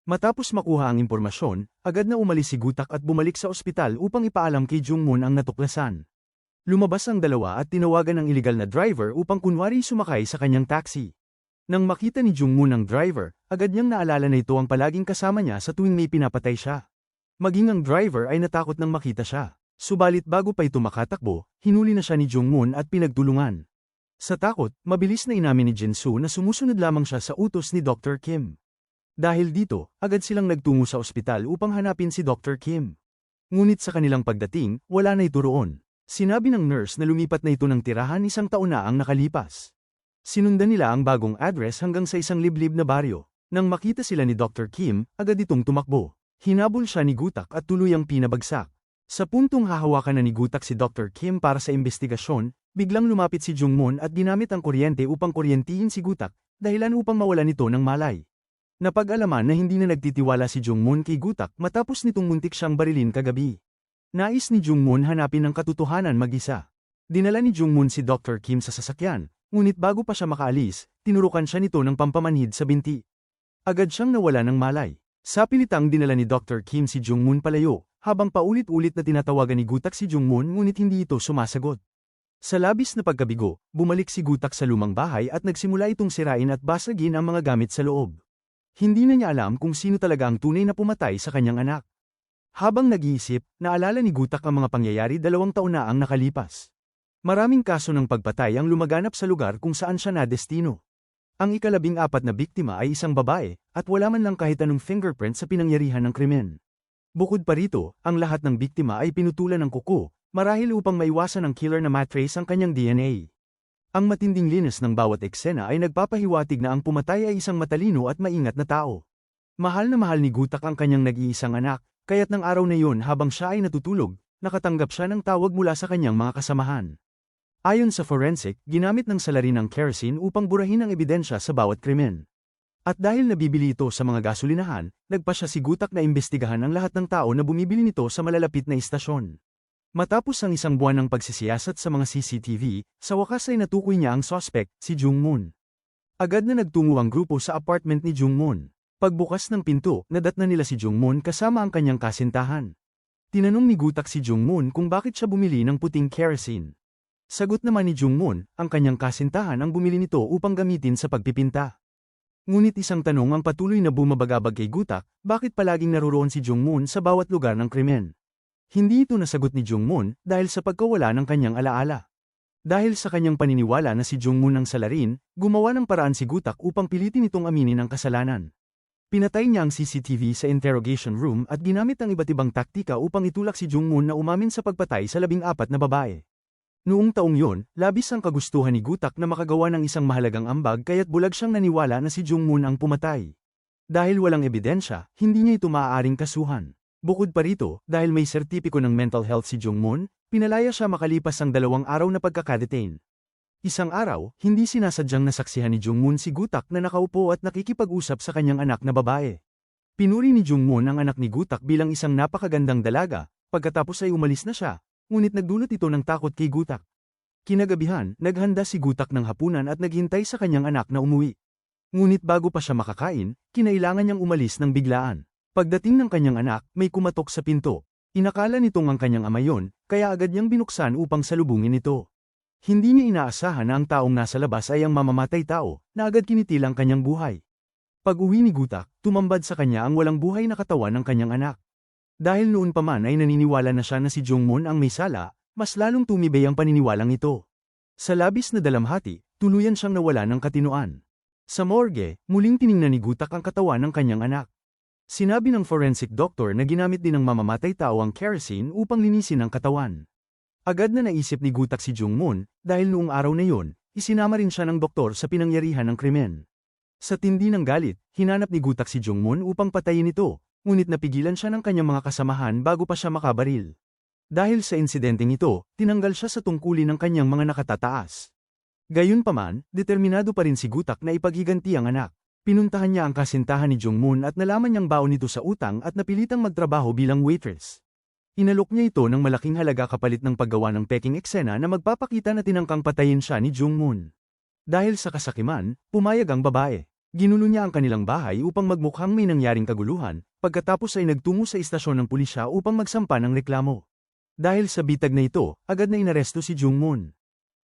Matapos makuha ang impormasyon, agad na umalis si Gutak at bumalik sa ospital upang ipaalam kay Jungmoon ang natuklasan. Lumabas ang dalawa at tinawagan ang iligal na driver upang kunwari sumakay sa kanyang taxi. Nang makita ni Jungmoon ang driver, agad niyang naalala na ito ang palaging kasama niya sa tuwing may pinapatay siya. Maging ang driver ay natakot nang makita siya. Subalit bago pa ito makatakbo, hinuli na siya ni Jungmoon at pinagtulungan. Sa takot, mabilis na inamin ni Jin-soo na sumusunod lamang siya sa utos ni Dr. Kim. Dahil dito, agad silang nagtungo sa ospital upang hanapin si Dr. Kim. Ngunit sa kanilang pagdating, wala na ito roon. Sinabi ng nurse na lumipat na ito ng tirahan isang taon na ang nakalipas. Sinundan nila ang bagong address hanggang sa isang liblib na baryo. Nang makita sila ni Dr. Kim, agad itong tumakbo. Hinabol siya ni Gutak at tuluyang pinabagsak. Sa puntong hahawakan na ni Gutak si Dr. Kim para sa investigasyon, biglang lumapit si Jungmoon at ginamit ang kuryente upang kuryentihin si Gutak, dahilan upang mawalan ito ng malay. Napag-alaman na hindi na nagtitiwala si Jungmoon kay Gutak matapos nitong muntik siyang barilin kagabi. Nais ni Jungmoon hanapin ang katotohanan mag-isa. Dinala ni Jungmoon si Dr. Kim sa sasakyan, ngunit bago pa siya makaalis, tinurukan siya nito ng pampamanhid sa binti. Agad siyang nawala ng malay. Sa pilitang dinala ni Dr. Kim si Jungmoon palayo, habang paulit-ulit na tinatawagan ni Gutak si Jungmoon ngunit hindi ito sumasagot. Sa labis na pagkabigo, bumalik si Gutak sa lumang bahay at nagsimula itong sirain at basagin ang mga gamit sa loob. Hindi na niya alam kung sino talaga ang tunay na pumatay sa kanyang anak. Habang nag-iisip, naalala ni Gutak ang mga pangyayari 2 taon na ang nakalipas. Maraming kaso ng pagpatay ang lumaganap sa lugar kung saan siya nadestino. Ang ika-14 na biktima ay isang babae, at wala man lang kahit anong fingerprint sa pinangyarihan ng krimen. Bukod pa rito, ang lahat ng biktima ay pinutulan ng kuko, marahil upang maiwasan ng killer na matrace ang kanyang DNA. Ang matinding linis ng bawat eksena ay nagpapahiwatig na ang pumatay ay isang matalino at maingat na tao. Mahal na mahal ni Gutak ang kanyang nag-iisang anak, kaya't ng araw na yun habang siya ay natutulog, nakatanggap siya ng tawag mula sa kanyang mga kasamahan. Ayon sa forensic, ginamit ng salarin ng kerosene upang burahin ang ebidensya sa bawat krimen. At dahil nabibili ito sa mga gasolinahan, nagpa siya si Gutak na imbestigahan ang lahat ng tao na bumibili nito sa malalapit na istasyon. Matapos ang isang buwan ng pagsisiyasat sa mga CCTV, sa wakas ay natukoy niya ang suspect, si Jungmoon. Agad na nagtungo ang grupo sa apartment ni Jungmoon. Pagbukas ng pinto, nadatnan nila si Jungmoon kasama ang kanyang kasintahan. Tinanong ni Gutak si Jungmoon kung bakit siya bumili ng puting kerosene. Sagot naman ni Jungmoon, ang kanyang kasintahan ang bumili nito upang gamitin sa pagpipinta. Ngunit isang tanong ang patuloy na bumabagabag kay Gutak, bakit palaging naroroon si Jungmoon sa bawat lugar ng krimen? Hindi ito nasagot ni Jungmoon dahil sa pagkawala ng kanyang alaala. Dahil sa kanyang paniniwala na si Jungmoon ang salarin, gumawa ng paraan si Gutak upang pilitin itong aminin ang kasalanan. Pinatay niya ang CCTV sa interrogation room at ginamit ang iba't ibang taktika upang itulak si Jungmoon na umamin sa pagpatay sa 14 na babae. Noong taong yon, labis ang kagustuhan ni Gutak na makagawa ng isang mahalagang ambag kaya't bulag siyang naniwala na si Jungmoon ang pumatay. Dahil walang ebidensya, hindi niya ito maaaring kasuhan. Bukod pa rito, dahil may sertipiko ng mental health si Jungmoon, pinalaya siya makalipas ang 2 araw na pagkakadetain. Isang araw, hindi sinasadyang nasaksihan ni Jungmoon si Gutak na nakaupo at nakikipag-usap sa kanyang anak na babae. Pinuri ni Jungmoon ang anak ni Gutak bilang isang napakagandang dalaga, pagkatapos ay umalis na siya. ngunit nagdulot ito ng takot kay Gutak. Kinagabihan, naghanda si Gutak ng hapunan at naghintay sa kanyang anak na umuwi. Ngunit bago pa siya makakain, kinailangan niyang umalis ng biglaan. Pagdating ng kanyang anak, may kumatok sa pinto. Inakala nitong ang kanyang ama yon, kaya agad niyang binuksan upang salubungin ito. Hindi niya inaasahan na ang taong nasa labas ay ang mamamatay tao, na agad kinitil ang kanyang buhay. Pag-uwi ni Gutak, tumambad sa kanya ang walang buhay na katawan ng kanyang anak. Dahil noon pa man ay naniniwala na siya na si Jungmoon ang may sala, mas lalong tumibay ang paniniwalang ito. Sa labis na dalamhati, tuluyan siyang nawala ng katinoan. Sa morgue, muling tiningnan ni Gutak ang katawan ng kanyang anak. Sinabi ng forensic doctor na ginamit din ng mamamatay tao ang kerosene upang linisin ang katawan. Agad na naisip ni Gutak si Jungmoon, dahil noong araw na yon, isinama rin siya ng doktor sa pinangyarihan ng krimen. Sa tindi ng galit, hinanap ni Gutak si Jungmoon upang patayin ito, ngunit napigilan siya ng kanyang mga kasamahan bago pa siya makabaril. Dahil sa insidenteng ito, tinanggal siya sa tungkulin ng kanyang mga nakatataas. Gayunpaman, determinado pa rin si Gutak na ipaghiganti ang anak. Pinuntahan niya ang kasintahan ni Jungmoon at nalaman niyang baon nito sa utang at napilitang magtrabaho bilang waitress. Inalok niya ito ng malaking halaga kapalit ng paggawa ng peking eksena na magpapakita na tinangkang patayin siya ni Jungmoon. Dahil sa kasakiman, pumayag ang babae. Ginulo niya ang kanilang bahay upang magmukhang may nangyaring kaguluhan, pagkatapos ay nagtungo sa istasyon ng pulisya upang magsampa ng reklamo. Dahil sa bitag na ito, agad na inaresto si Jungmoon.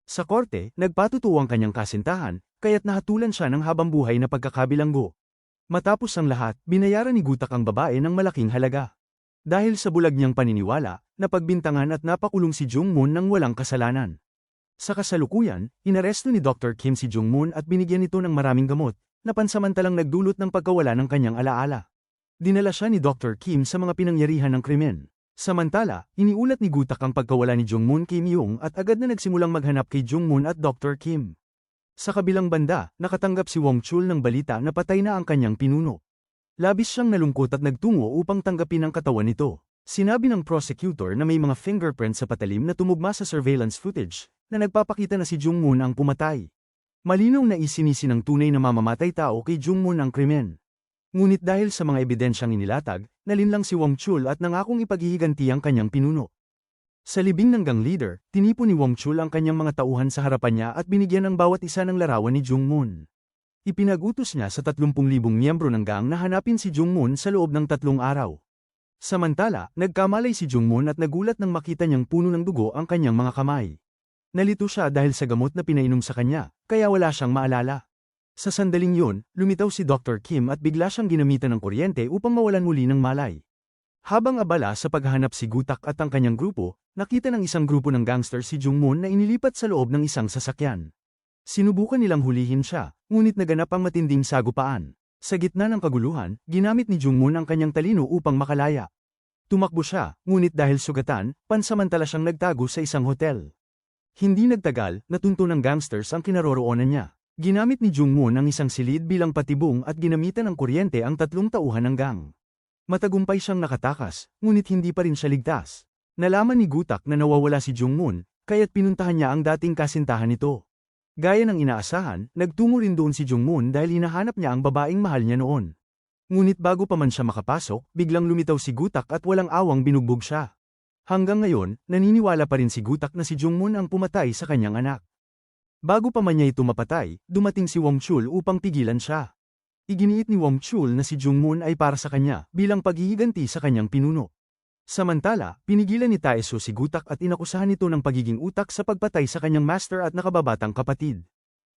Sa korte, nagpatutuo ang kanyang kasintahan, kaya't nahatulan siya ng habambuhay na pagkakabilanggo. Matapos ang lahat, binayaran ni Gutak ang babae ng malaking halaga. Dahil sa bulag niyang paniniwala, napagbintangan at napakulong si Jungmoon ng walang kasalanan. Sa kasalukuyan, inaresto ni Dr. Kim si Jungmoon at binigyan ito ng maraming gamot, na pansamantalang nagdulot ng pagkawala ng kanyang alaala. Dinala siya ni Dr. Kim sa mga pinangyarihan ng krimen. Samantala, iniulat ni Gutak ang pagkawala ni Jungmoon kay Myung at agad na nagsimulang maghanap kay Jungmoon at Dr. Kim. Sa kabilang banda, nakatanggap si Wong Chul ng balita na patay na ang kanyang pinuno. Labis siyang nalungkot at nagtungo upang tanggapin ang katawan nito. Sinabi ng prosecutor na may mga fingerprints sa patalim na tumugma sa surveillance footage, na nagpapakita na si Jungmoon ang pumatay. Malinaw na isinisi ng tunay na mamamatay tao kay Jungmoon ang krimen. Ngunit dahil sa mga ebidensyang inilatag, nalinlang si Wong Chul at nangakong ipaghihiganti ang kanyang pinuno. Sa libing ng gang leader, tinipon ni Wong Chul ang kanyang mga tauhan sa harapan niya at binigyan ng bawat isa ng larawan ni Jungmoon. Ipinagutos niya sa 30,000 miyembro ng gang na hanapin si Jungmoon sa loob ng 3 araw. Samantala, nagkamalay si Jungmoon at nagulat nang makita niyang puno ng dugo ang kanyang mga kamay. Nalito siya dahil sa gamot na pinainom sa kanya, kaya wala siyang maalala. Sa sandaling yun, lumitaw si Dr. Kim at bigla siyang ginamitan ng kuryente upang mawalan muli ng malay. Habang abala sa paghahanap si Gutak at ang kanyang grupo, nakita ng isang grupo ng gangster si Jungmoon na inilipat sa loob ng isang sasakyan. Sinubukan nilang hulihin siya, ngunit naganap ang matinding sagupaan. Sa gitna ng kaguluhan, ginamit ni Jungmoon ang kanyang talino upang makalaya. Tumakbo siya, ngunit dahil sugatan, pansamantala siyang nagtago sa isang hotel. Hindi nagtagal, natunto ng gangsters ang kinaroroonan niya. Ginamit ni Jungmoon ang isang silid bilang patibong at ginamitan ng kuryente ang 3 tauhan ng gang. Matagumpay siyang nakatakas, ngunit hindi pa rin siya ligtas. Nalaman ni Gutak na nawawala si Jungmoon, kaya't pinuntahan niya ang dating kasintahan nito. Gaya ng inaasahan, nagtungo rin doon si Jungmoon dahil hinahanap niya ang babaeng mahal niya noon. Ngunit bago pa man siya makapasok, biglang lumitaw si Gutak at walang awang binugbog siya. Hanggang ngayon, naniniwala pa rin si Gutak na si Jungmoon ang pumatay sa kanyang anak. Bago pa man niya ito mapatay, dumating si Wong Chul upang pigilan siya. Iginiit ni Wong Chul na si Jungmoon ay para sa kanya bilang paghihiganti sa kanyang pinuno. Samantala, pinigilan ni Taeso si Gutak at inakusahan ito ng pagiging utak sa pagpatay sa kanyang master at nakababatang kapatid.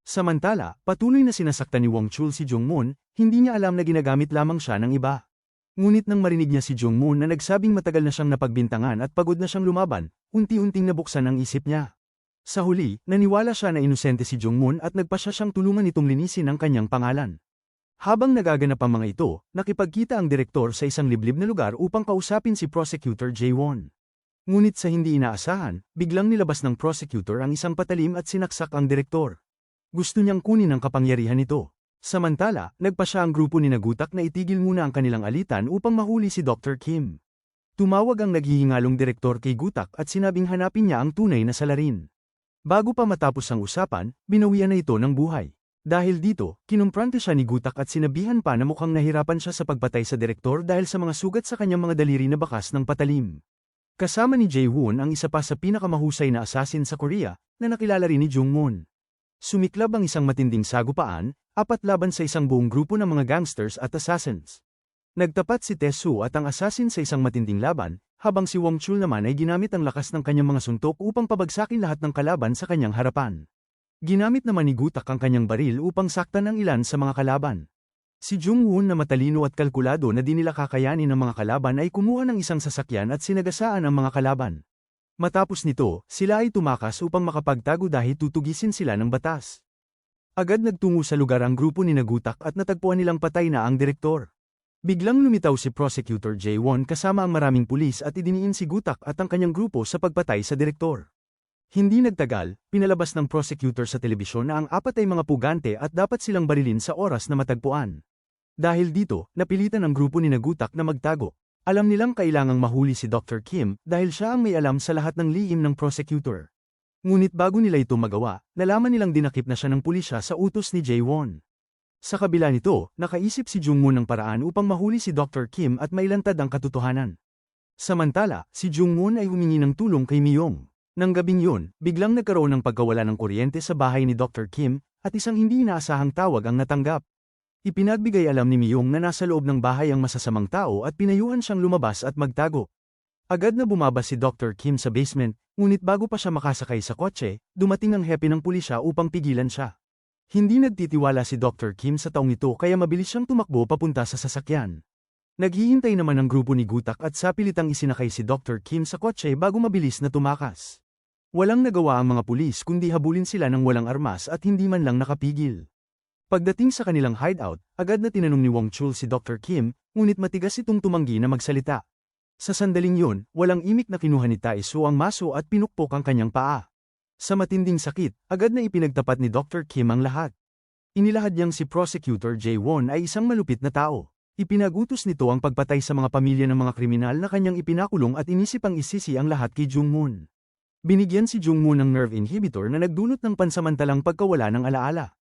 Samantala, patuloy na sinasaktan ni Wong Chul si Jungmoon, hindi niya alam na ginagamit lamang siya ng iba. Ngunit nang marinig niya si Jungmoon na nagsabing matagal na siyang napagbintangan at pagod na siyang lumaban, unti-unting nabuksan ang isip niya. Sa huli, naniwala siya na inosente si Jungmoon at nagpasya siyang tulungan itong linisin ang kanyang pangalan. Habang nagaganap ang mga ito, nakipagkita ang direktor sa isang liblib na lugar upang kausapin si Prosecutor Jae-won. Ngunit sa hindi inaasahan, biglang nilabas ng prosecutor ang isang patalim at sinaksak ang direktor. Gusto niyang kunin ang kapangyarihan nito. Samantala, nagpasya ang grupo ni Gutak na itigil muna ang kanilang alitan upang mahuli si Dr. Kim. Tumawag ang naghihingalong direktor kay Gutak at sinabing hanapin niya ang tunay na salarin. Bago pa matapos ang usapan, binawian na ito ng buhay. Dahil dito, kinumprante siya ni Gutak at sinabihan pa na mukhang nahirapan siya sa pagpatay sa direktor dahil sa mga sugat sa kanyang mga daliri na bakas ng patalim. Kasama ni Jae-woon ang isa pa sa pinakamahusay na assassin sa Korea, na nakilala rin ni Jung-moon. Sumiklab ang isang matinding sagupaan, 4 laban sa isang buong grupo ng mga gangsters at assassins. Nagtapat si Tae-soo at ang assassin sa isang matinding laban, habang si Wong Chul naman ay ginamit ang lakas ng kanyang mga suntok upang pabagsakin lahat ng kalaban sa kanyang harapan. Ginamit naman ni Gutak ang kanyang baril upang saktan ang ilan sa mga kalaban. Si Jung-woon na matalino at kalkulado na di nila kakayanin ng mga kalaban ay kumuha ng isang sasakyan at sinagasaan ang mga kalaban. Matapos nito, sila ay tumakas upang makapagtago dahil tutugisin sila ng batas. Agad nagtungo sa lugar ang grupo ni Gutak at natagpuan nilang patay na ang direktor. Biglang lumitaw si Prosecutor Jae-won kasama ang maraming pulis at idiniin si Gutak at ang kanyang grupo sa pagpatay sa direktor. Hindi nagtagal, pinalabas ng prosecutor sa telebisyon na ang 4 ay mga pugante at dapat silang barilin sa oras na matagpuan. Dahil dito, napilitan ang grupo ni Gutak na magtago. Alam nilang kailangang mahuli si Dr. Kim dahil siya ang may alam sa lahat ng lihim ng prosecutor. Ngunit bago nila ito magawa, nalaman nilang dinakip na siya ng pulisya sa utos ni Jae-won. Sa kabila nito, nakaisip si Jung-moon ng paraan upang mahuli si Dr. Kim at mailantad ang katotohanan. Samantala, si Jung-moon ay humingi ng tulong kay Myung. Nang gabing yun, biglang nagkaroon ng pagkawala ng kuryente sa bahay ni Dr. Kim, at isang hindi inaasahang tawag ang natanggap. Ipinagbigay alam ni Myung na nasa loob ng bahay ang masasamang tao at pinayuhan siyang lumabas at magtago. Agad na bumaba si Dr. Kim sa basement, ngunit bago pa siya makasakay sa kotse, dumating ang hepe ng pulisya upang pigilan siya. Hindi nagtitiwala si Dr. Kim sa taong ito kaya mabilis siyang tumakbo papunta sa sasakyan. Naghihintay naman ang grupo ni Gutak at sapilitang isinakay si Dr. Kim sa kotse bago mabilis na tumakas. Walang nagawa ang mga pulis kundi habulin sila ng walang armas at hindi man lang nakapigil. Pagdating sa kanilang hideout, agad na tinanong ni Wong Chul si Dr. Kim, ngunit matigas itong tumanggi na magsalita. Sa sandaling yun, walang imik na kinuha ni Tae-soo ang maso at pinukpok ang kanyang paa. Sa matinding sakit, agad na ipinagtapat ni Dr. Kim ang lahat. Inilahad niyang si Prosecutor Jae-won ay isang malupit na tao. Ipinagutos nito ang pagpatay sa mga pamilya ng mga kriminal na kanyang ipinakulong at inisip ang isisi ang lahat kay Jung-moon. Binigyan si Jung-moon ng nerve inhibitor na nagdulot ng pansamantalang pagkawala ng alaala.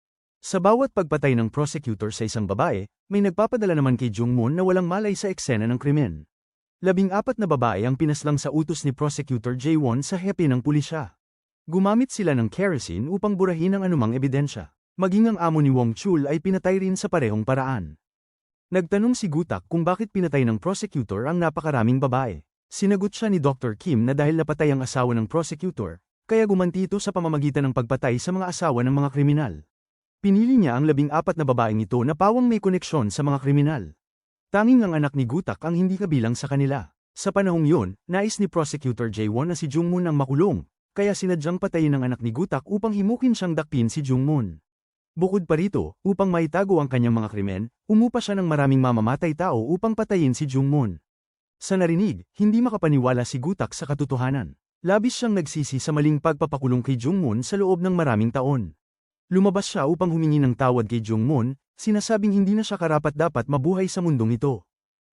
Sa bawat pagpatay ng prosecutor sa isang babae, may nagpapadala naman kay Jung-moon na walang malay sa eksena ng krimen. 14 na babae ang pinaslang sa utos ni Prosecutor Jae-won sa hepe ng pulisya. Gumamit sila ng kerosene upang burahin ang anumang ebidensya. Maging ang amo ni Wong Chul ay pinatay rin sa parehong paraan. Nagtanong si Gutak kung bakit pinatay ng prosecutor ang napakaraming babae. Sinagot siya ni Dr. Kim na dahil napatay ang asawa ng prosecutor, kaya gumanti ito sa pamamagitan ng pagpatay sa mga asawa ng mga kriminal. Pinili niya ang 14 na babaeng ito na pawang may koneksyon sa mga kriminal. Tanging ang anak ni Gutak ang hindi kabilang sa kanila. Sa panahong yun, nais ni Prosecutor Jae-won na si Jung-moon ang makulong, kaya sinadyang patayin ang anak ni Gutak upang himukin siyang dakpin si Jung-moon. Bukod pa rito, upang maitago ang kanyang mga krimen, umupa siya ng maraming mamamatay tao upang patayin si Jung-moon. Sa narinig, hindi makapaniwala si Gutak sa katotohanan. Labis siyang nagsisi sa maling pagpapakulong kay Jung-moon sa loob ng maraming taon. Lumabas siya upang humingi ng tawad kay Jung-moon, sinasabing hindi na siya karapat-dapat mabuhay sa mundong ito.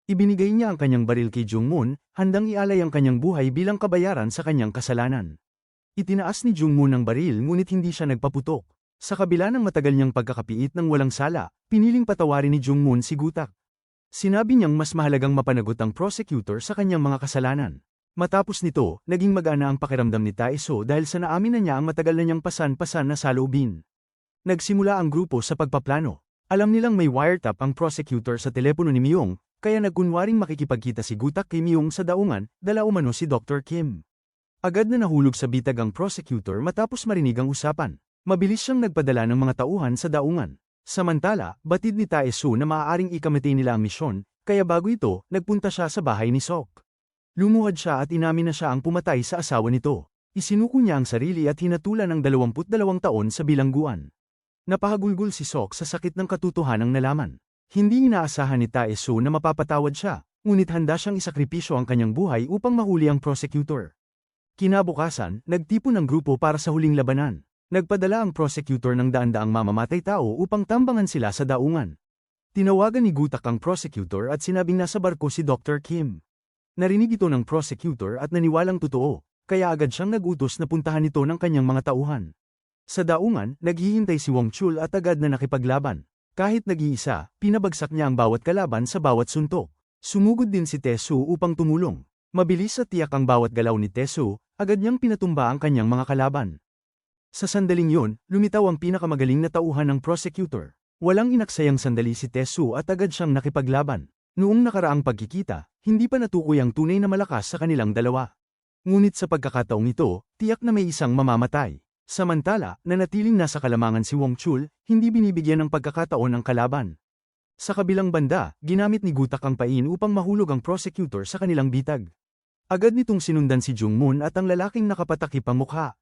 Ibinigay niya ang kanyang baril kay Jung-moon, handang ialay ang kanyang buhay bilang kabayaran sa kanyang kasalanan. Itinaas ni Jung-moon ang baril ngunit hindi siya nagpaputok. Sa kabila ng matagal niyang pagkakapiit ng walang sala, piniling patawarin ni Jung-moon si Gutak. Sinabi niyang mas mahalagang mapanagot ang prosecutor sa kanyang mga kasalanan. Matapos nito, naging magana ang pakiramdam ni Tae-soo dahil sa naamin na niya ang matagal na niyang pasan-pasan na saloobin. Nagsimula ang grupo sa pagpaplano. Alam nilang may wiretap ang prosecutor sa telepono ni Myung, kaya nagkunwaring makikipagkita si Gutak kay Myung sa daungan, dala umano si Dr. Kim. Agad na nahulog sa bitag ang prosecutor matapos marinig ang usapan. Mabilis siyang nagpadala ng mga tauhan sa daungan. Samantala, batid ni Tae-soo na maaaring ikamatay nila ang misyon, kaya bago ito, nagpunta siya sa bahay ni Sok. Lumuhad siya at inamin na siya ang pumatay sa asawa nito. Isinuko niya ang sarili at hinatulan ng 22 taon sa bilangguan. Napahagulgol si Sok sa sakit ng katotohanang nalaman. Hindi inaasahan ni Tae-soo na mapapatawad siya, ngunit handa siyang isakripisyo ang kanyang buhay upang mahuli ang prosecutor. Kinabukasan, nagtipon ang grupo para sa huling labanan. Nagpadala ang prosecutor ng daan-daang mamamatay tao upang tambangan sila sa daungan. Tinawagan ni Gutak ang prosecutor at sinabing nasa barko si Dr. Kim. Narinig ito ng prosecutor at naniwalang totoo, kaya agad siyang nag-utos na puntahan ito ng kanyang mga tauhan. Sa daungan, naghihintay si Wong Chul at agad na nakipaglaban. Kahit nag-iisa, pinabagsak niya ang bawat kalaban sa bawat suntok. Sumugod din si Tae-soo upang tumulong. Mabilis at tiyak ang bawat galaw ni Tesu, agad niyang pinatumba ang kanyang mga kalaban. Sa sandaling yun, lumitaw ang pinakamagaling na tauhan ng prosecutor. Walang inaksayang sandali si Tesu at agad siyang nakipaglaban. Noong nakaraang pagkikita, hindi pa natukoy ang tunay na malakas sa kanilang dalawa. Ngunit sa pagkakataong ito, tiyak na may isang mamamatay. Samantala, nanatiling nasa kalamangan si Wong Chul, hindi binibigyan ng pagkakataon ang kalaban. Sa kabilang banda, ginamit ni Gutak ang pain upang mahulog ang prosecutor sa kanilang bitag. Agad nitong sinundan si Jung Moon at ang lalaking nakapatakip ang mukha.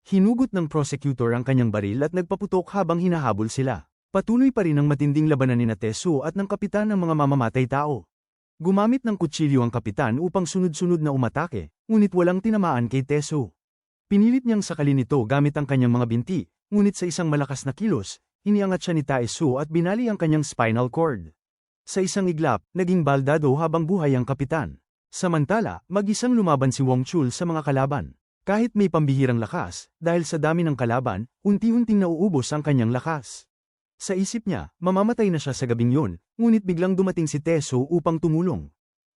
Hinugot ng prosecutor ang kanyang baril at nagpaputok habang hinahabol sila. Patuloy pa rin ang matinding labanan ni Tesu at ng kapitan ng mga mamamatay tao. Gumamit ng kutsilyo ang kapitan upang sunod-sunod na umatake, ngunit walang tinamaan kay Tesu. Pinilit niyang sakalin ito gamit ang kanyang mga binti, ngunit sa isang malakas na kilos, iniangat siya ni Taesu at binali ang kanyang spinal cord. Sa isang iglap, naging baldado habang buhay ang kapitan. Samantala, mag-isang lumaban si Wong Chul sa mga kalaban. Kahit may pambihirang lakas, dahil sa dami ng kalaban, unti-unting nauubos ang kanyang lakas. Sa isip niya, mamamatay na siya sa gabing yun, ngunit biglang dumating si Tesu upang tumulong.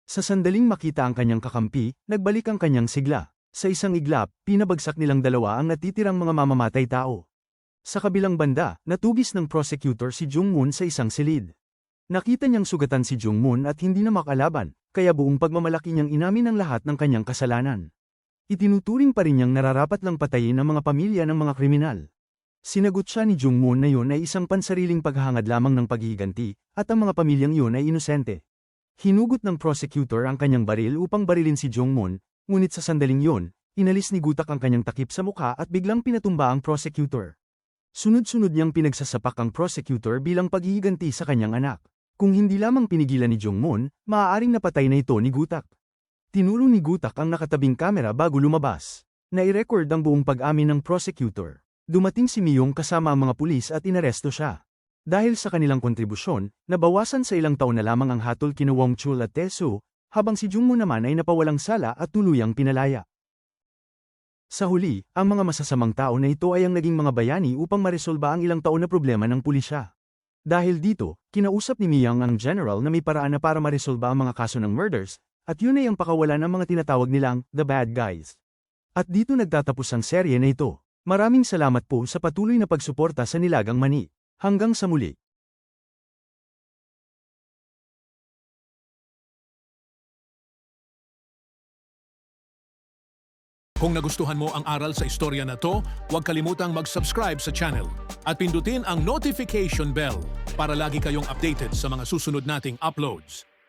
Sa sandaling makita ang kanyang kakampi, nagbalik ang kanyang sigla. Sa isang iglap, pinabagsak nilang dalawa ang natitirang mga mamamatay tao. Sa kabilang banda, natugis ng prosecutor si Jung Moon sa isang silid. Nakita niyang sugatan si Jung Moon at hindi na makalaban, kaya buong pagmamalaki niyang inamin ang lahat ng kanyang kasalanan. Itinuturing pa rin niyang nararapat lang patayin ang mga pamilya ng mga kriminal. Sinagot siya ni Jung Moon na yun ay isang pansariling paghahangad lamang ng paghihiganti, at ang mga pamilyang yun ay inosente. Hinugot ng prosecutor ang kanyang baril upang barilin si Jung Moon, ngunit sa sandaling yun, inalis ni Gutak ang kanyang takip sa mukha at biglang pinatumba ang prosecutor. Sunod-sunod niyang pinagsasapak ang prosecutor bilang paghihiganti sa kanyang anak. Kung hindi lamang pinigilan ni Jung Moon, maaaring napatay na ito ni Gutak. Tinulong ni Gutak ang nakatabing kamera bago lumabas. Nai-record ang buong pag-amin ng prosecutor. Dumating si Miyong kasama ang mga pulis at inaresto siya. Dahil sa kanilang kontribusyon, nabawasan sa ilang taon na lamang ang hatol kina Wong Chul at Tesu, habang si Jung Moon naman ay napawalang sala at tuluyang pinalaya. Sa huli, ang mga masasamang tao na ito ay ang naging mga bayani upang maresolba ang ilang taon na problema ng pulisya. Dahil dito, kinausap ni Miyang ang general na may paraan na para maresolba ang mga kaso ng murders, at yun ay ang pakawalan ng mga tinatawag nilang the bad guys. At dito nagtatapos ang serye na ito. Maraming salamat po sa patuloy na pagsuporta sa Nilagang Mani. Hanggang sa muli. Kung nagustuhan mo ang aral sa istorya na to, huwag kalimutang mag-subscribe sa channel at pindutin ang notification bell para lagi kayong updated sa mga susunod nating uploads.